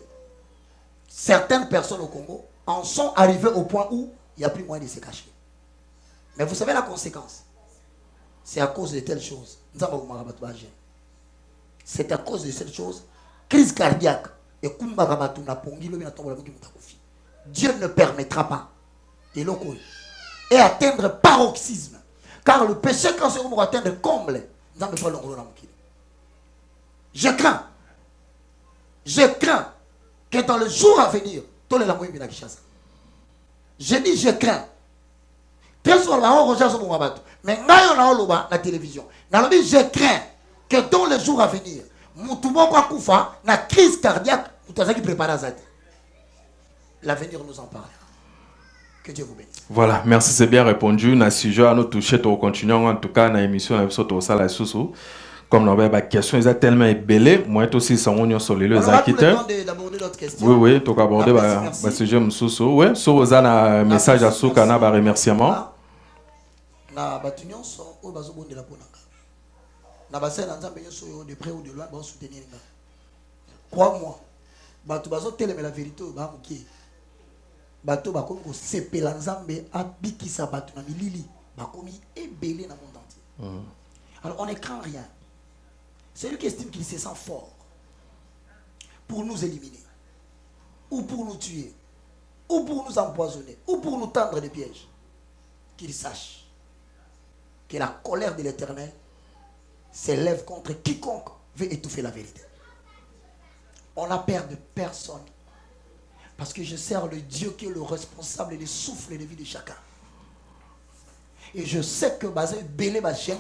certaines personnes au Congo en sont arrivées au point où il n'y a plus moyen de se cacher. Mais vous savez la conséquence? C'est à cause de telle chose. C'est à cause de cette chose. Crise cardiaque. Dieu ne permettra pas. Et atteindre paroxysme. Car le péché, quand c'est pour atteindre comble, je crains que dans le jour à venir, je dis je crains. Très souvent, mais la télévision. Je crains que dans le jour à venir, la crise cardiaque, l'avenir nous en parlera. Que Dieu vous bénisse. Voilà, merci, c'est bien répondu. Na sujet à nous toucher, on continue en tout cas dans l'émission, comme nous avons des questions, ils sont tellement ébellés. Moi aussi, ça on sur les d'aborder d'autres questions. Oui, oui, tu as abordé le sujet Moussoussou. Oui, sur vous un message à Soukana, un remerciement. Na batunion sont au bazo bon de la ponaka. Na bassin dans un de près ou de loin, bon soutenir. Crois-moi, batu bazo télé la vérité ba muki. Bato bakongo sepela nzambe abikisa batu na milili bakomi ébélé dans le monde entier. Alors on ne craint rien. C'est lui qui estime qu'il se sent fort pour nous éliminer, ou pour nous tuer, ou pour nous empoisonner, ou pour nous tendre des pièges. Qu'il sache que la colère de l'Éternel s'élève contre quiconque veut étouffer la vérité. On n'a peur de personne. Parce que je sers le Dieu qui est le responsable du souffle de vie de chacun. Et je sais que basé belé ma chaîne,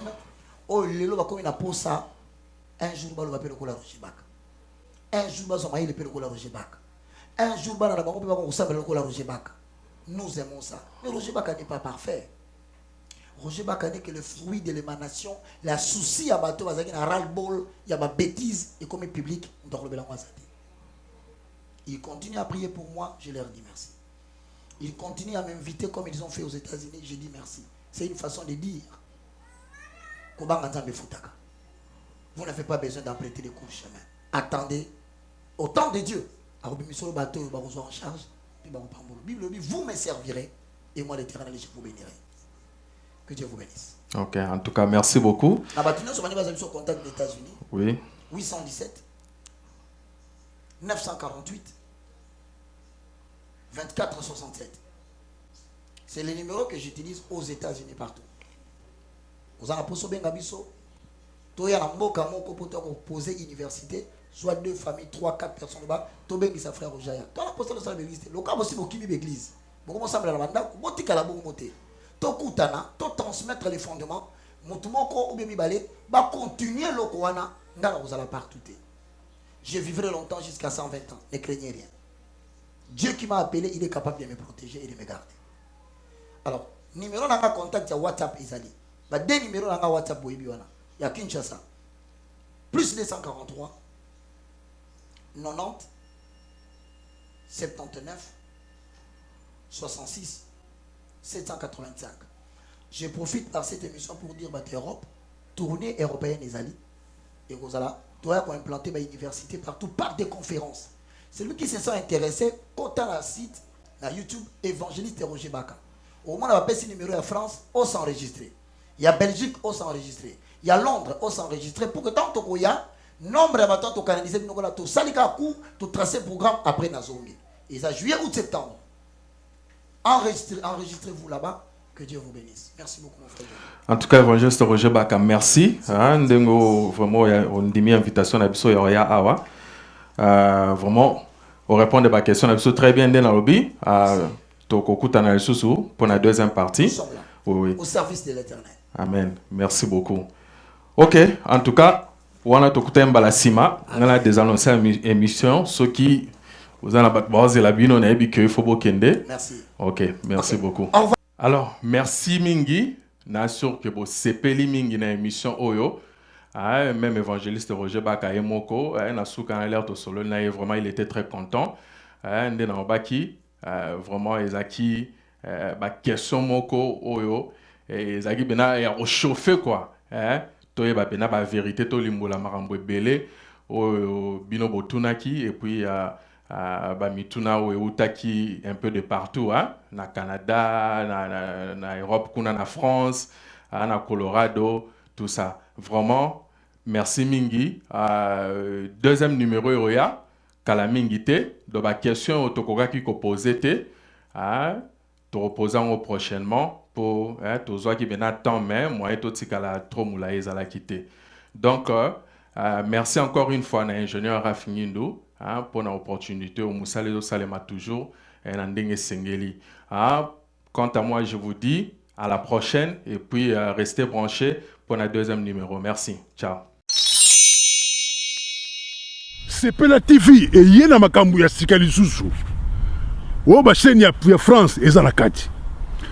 oh lelo ba comme une aposa, un jour ba le pelo kola rojibak. Un jour ba zoma il pelo kola rojibak. Un jour ba na ba ko ba ko sa pelo kola rojibak. Nous aimons ça. Mais Rojibak n'est pas parfait. Rojibak n'est que le fruit de l'émanation, la souci à bateau bazaki na ras-le-bol, il y a ma bêtise et comme public, on doit relever la moi. Ils continuent à prier pour moi, je leur dis merci. Ils continuent à m'inviter comme ils ont fait aux États-Unis, je dis merci. C'est une façon de dire. Vous n'avez pas besoin d'emprunter les courts chemins. Attendez au temps de Dieu. Le bateau, en charge. La Bible dit, vous me servirez et moi l'Éternel, je vous bénirai. Que Dieu vous bénisse. Ok, en tout cas, merci beaucoup. Sur contact des États-Unis. Oui. 817 948 2467. C'est le numéro que j'utilise aux États-Unis partout. Vous en avez posé Bengabiso. Toi, il y a un mot pour poser université. soit 2 familles, 3, 4 personnes là-bas, tu as sa frère Ojaya. Tu as la posture de ça l'église. Le cas aussi beaucoup d'église. Beaucoup ensemble la banda, beaucoup de la bonne montée. Tu as transmettre les fondements. Motumoko ou bien balé, va continuer le Koana, ngala vous allez partout. Je vivrai longtemps jusqu'à 120 ans. Ne craignez rien. Dieu qui m'a appelé, il est capable de me protéger et de me garder. Alors, numéro n'a contact à WhatsApp Isali. Bah deux numéros n'a WhatsApp Boibiwana. Il y a Kinshasa. Plus 243 90 79 66 785. Je profite par cette émission pour dire que l'Europe, tournée européenne Isali. Et vous allez implanter ma université partout par des conférences. Celui qui se sent intéressé, content la site, la YouTube, évangéliste Roger Baka. Au moment où on appelle ce numéro à France, on s'enregistrer. Il y a Belgique, on s'enregistrer. Il y a Londres, on s'enregistrer. Pour que tant qu'il y a, nombre de bâtons, tu canaliser, tu salika coup, tu tracer le programme après Nazongi. Et ça, juillet, août, septembre. Enregistrez-vous là-bas. Que Dieu vous bénisse. Merci beaucoup, mon frère. En tout cas, évangéliste Roger Baka, merci. Vraiment, on dit une invitation à Bisso Yoya Awa. Vraiment, on répond à ma question. On très bien dans le lobby. Pour la deuxième partie. Nous sommes là. Oui. Au service de l'Éternel. Amen. Merci beaucoup. Ok, en tout cas, on a tout la Sima. On a des annoncés à l'émission. Ceux qui vous en avez la bine, on a dit qu'il faut beaucoup. Merci. Ok, merci beaucoup. Au revoir. Alors, merci Mingi. Je suis sûr que vous sepeli Mingi dans l'émission Oyo. Même évangéliste Roger Baka et Moko, vraiment, il était très content. Vraiment, Ezaki, question Moko Oyo. Ezaki bena ya réchauffé quoi. Toye ba bena ba vérité to limbola marambo belé o bino botunaki et puis ba mituna o utaki un peu de partout na Canada, na Europe, kuna na France, na Colorado, tout ça. Vraiment merci mingi. Deuxième numéro Eroya kala mingi te do ba question otokoka ki ko poser te te reposant prochainement pour tous ceux qui viennent temps même moi et tout ce qui a trop moulaïs à la quitter. Donc merci encore une fois à l'ingénieur Rafingindo pour l'opportunité au Moussale Salema toujours et Nandenge Sengeli. Quant à moi, je vous dis à la prochaine et puis restez branchés pour le deuxième numéro. Merci. Ciao. Sepela TV et yena makambu ya sikali susu. O ba chaîne ya France eza na kati.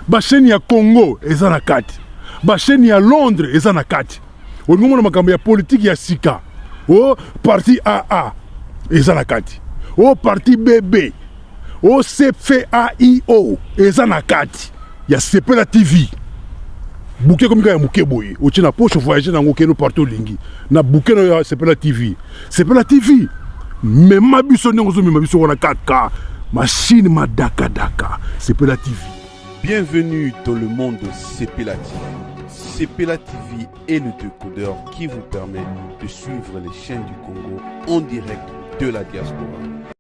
Ba chaîne ya Congo eza na kati. Ba chaîne ya Londres eza na kati. O ngomona makambu ya politique ya sika. O parti AA eza na kati. O parti BB. O CFAIO eza na kati. Ya Sepela TV. Bouquet comme ya muke boye. O tina poche voyager na ngokeno partout lingi. Na bouquet na Sepela TV. Sepela TV. Même ma biso n'ozo même biso wana 4K. Machine madaka daka. Sepela TV. Bienvenue dans le monde de Sepela TV. Sepela TV est le décodeur qui vous permet de suivre les chaînes du Congo en direct de la diaspora.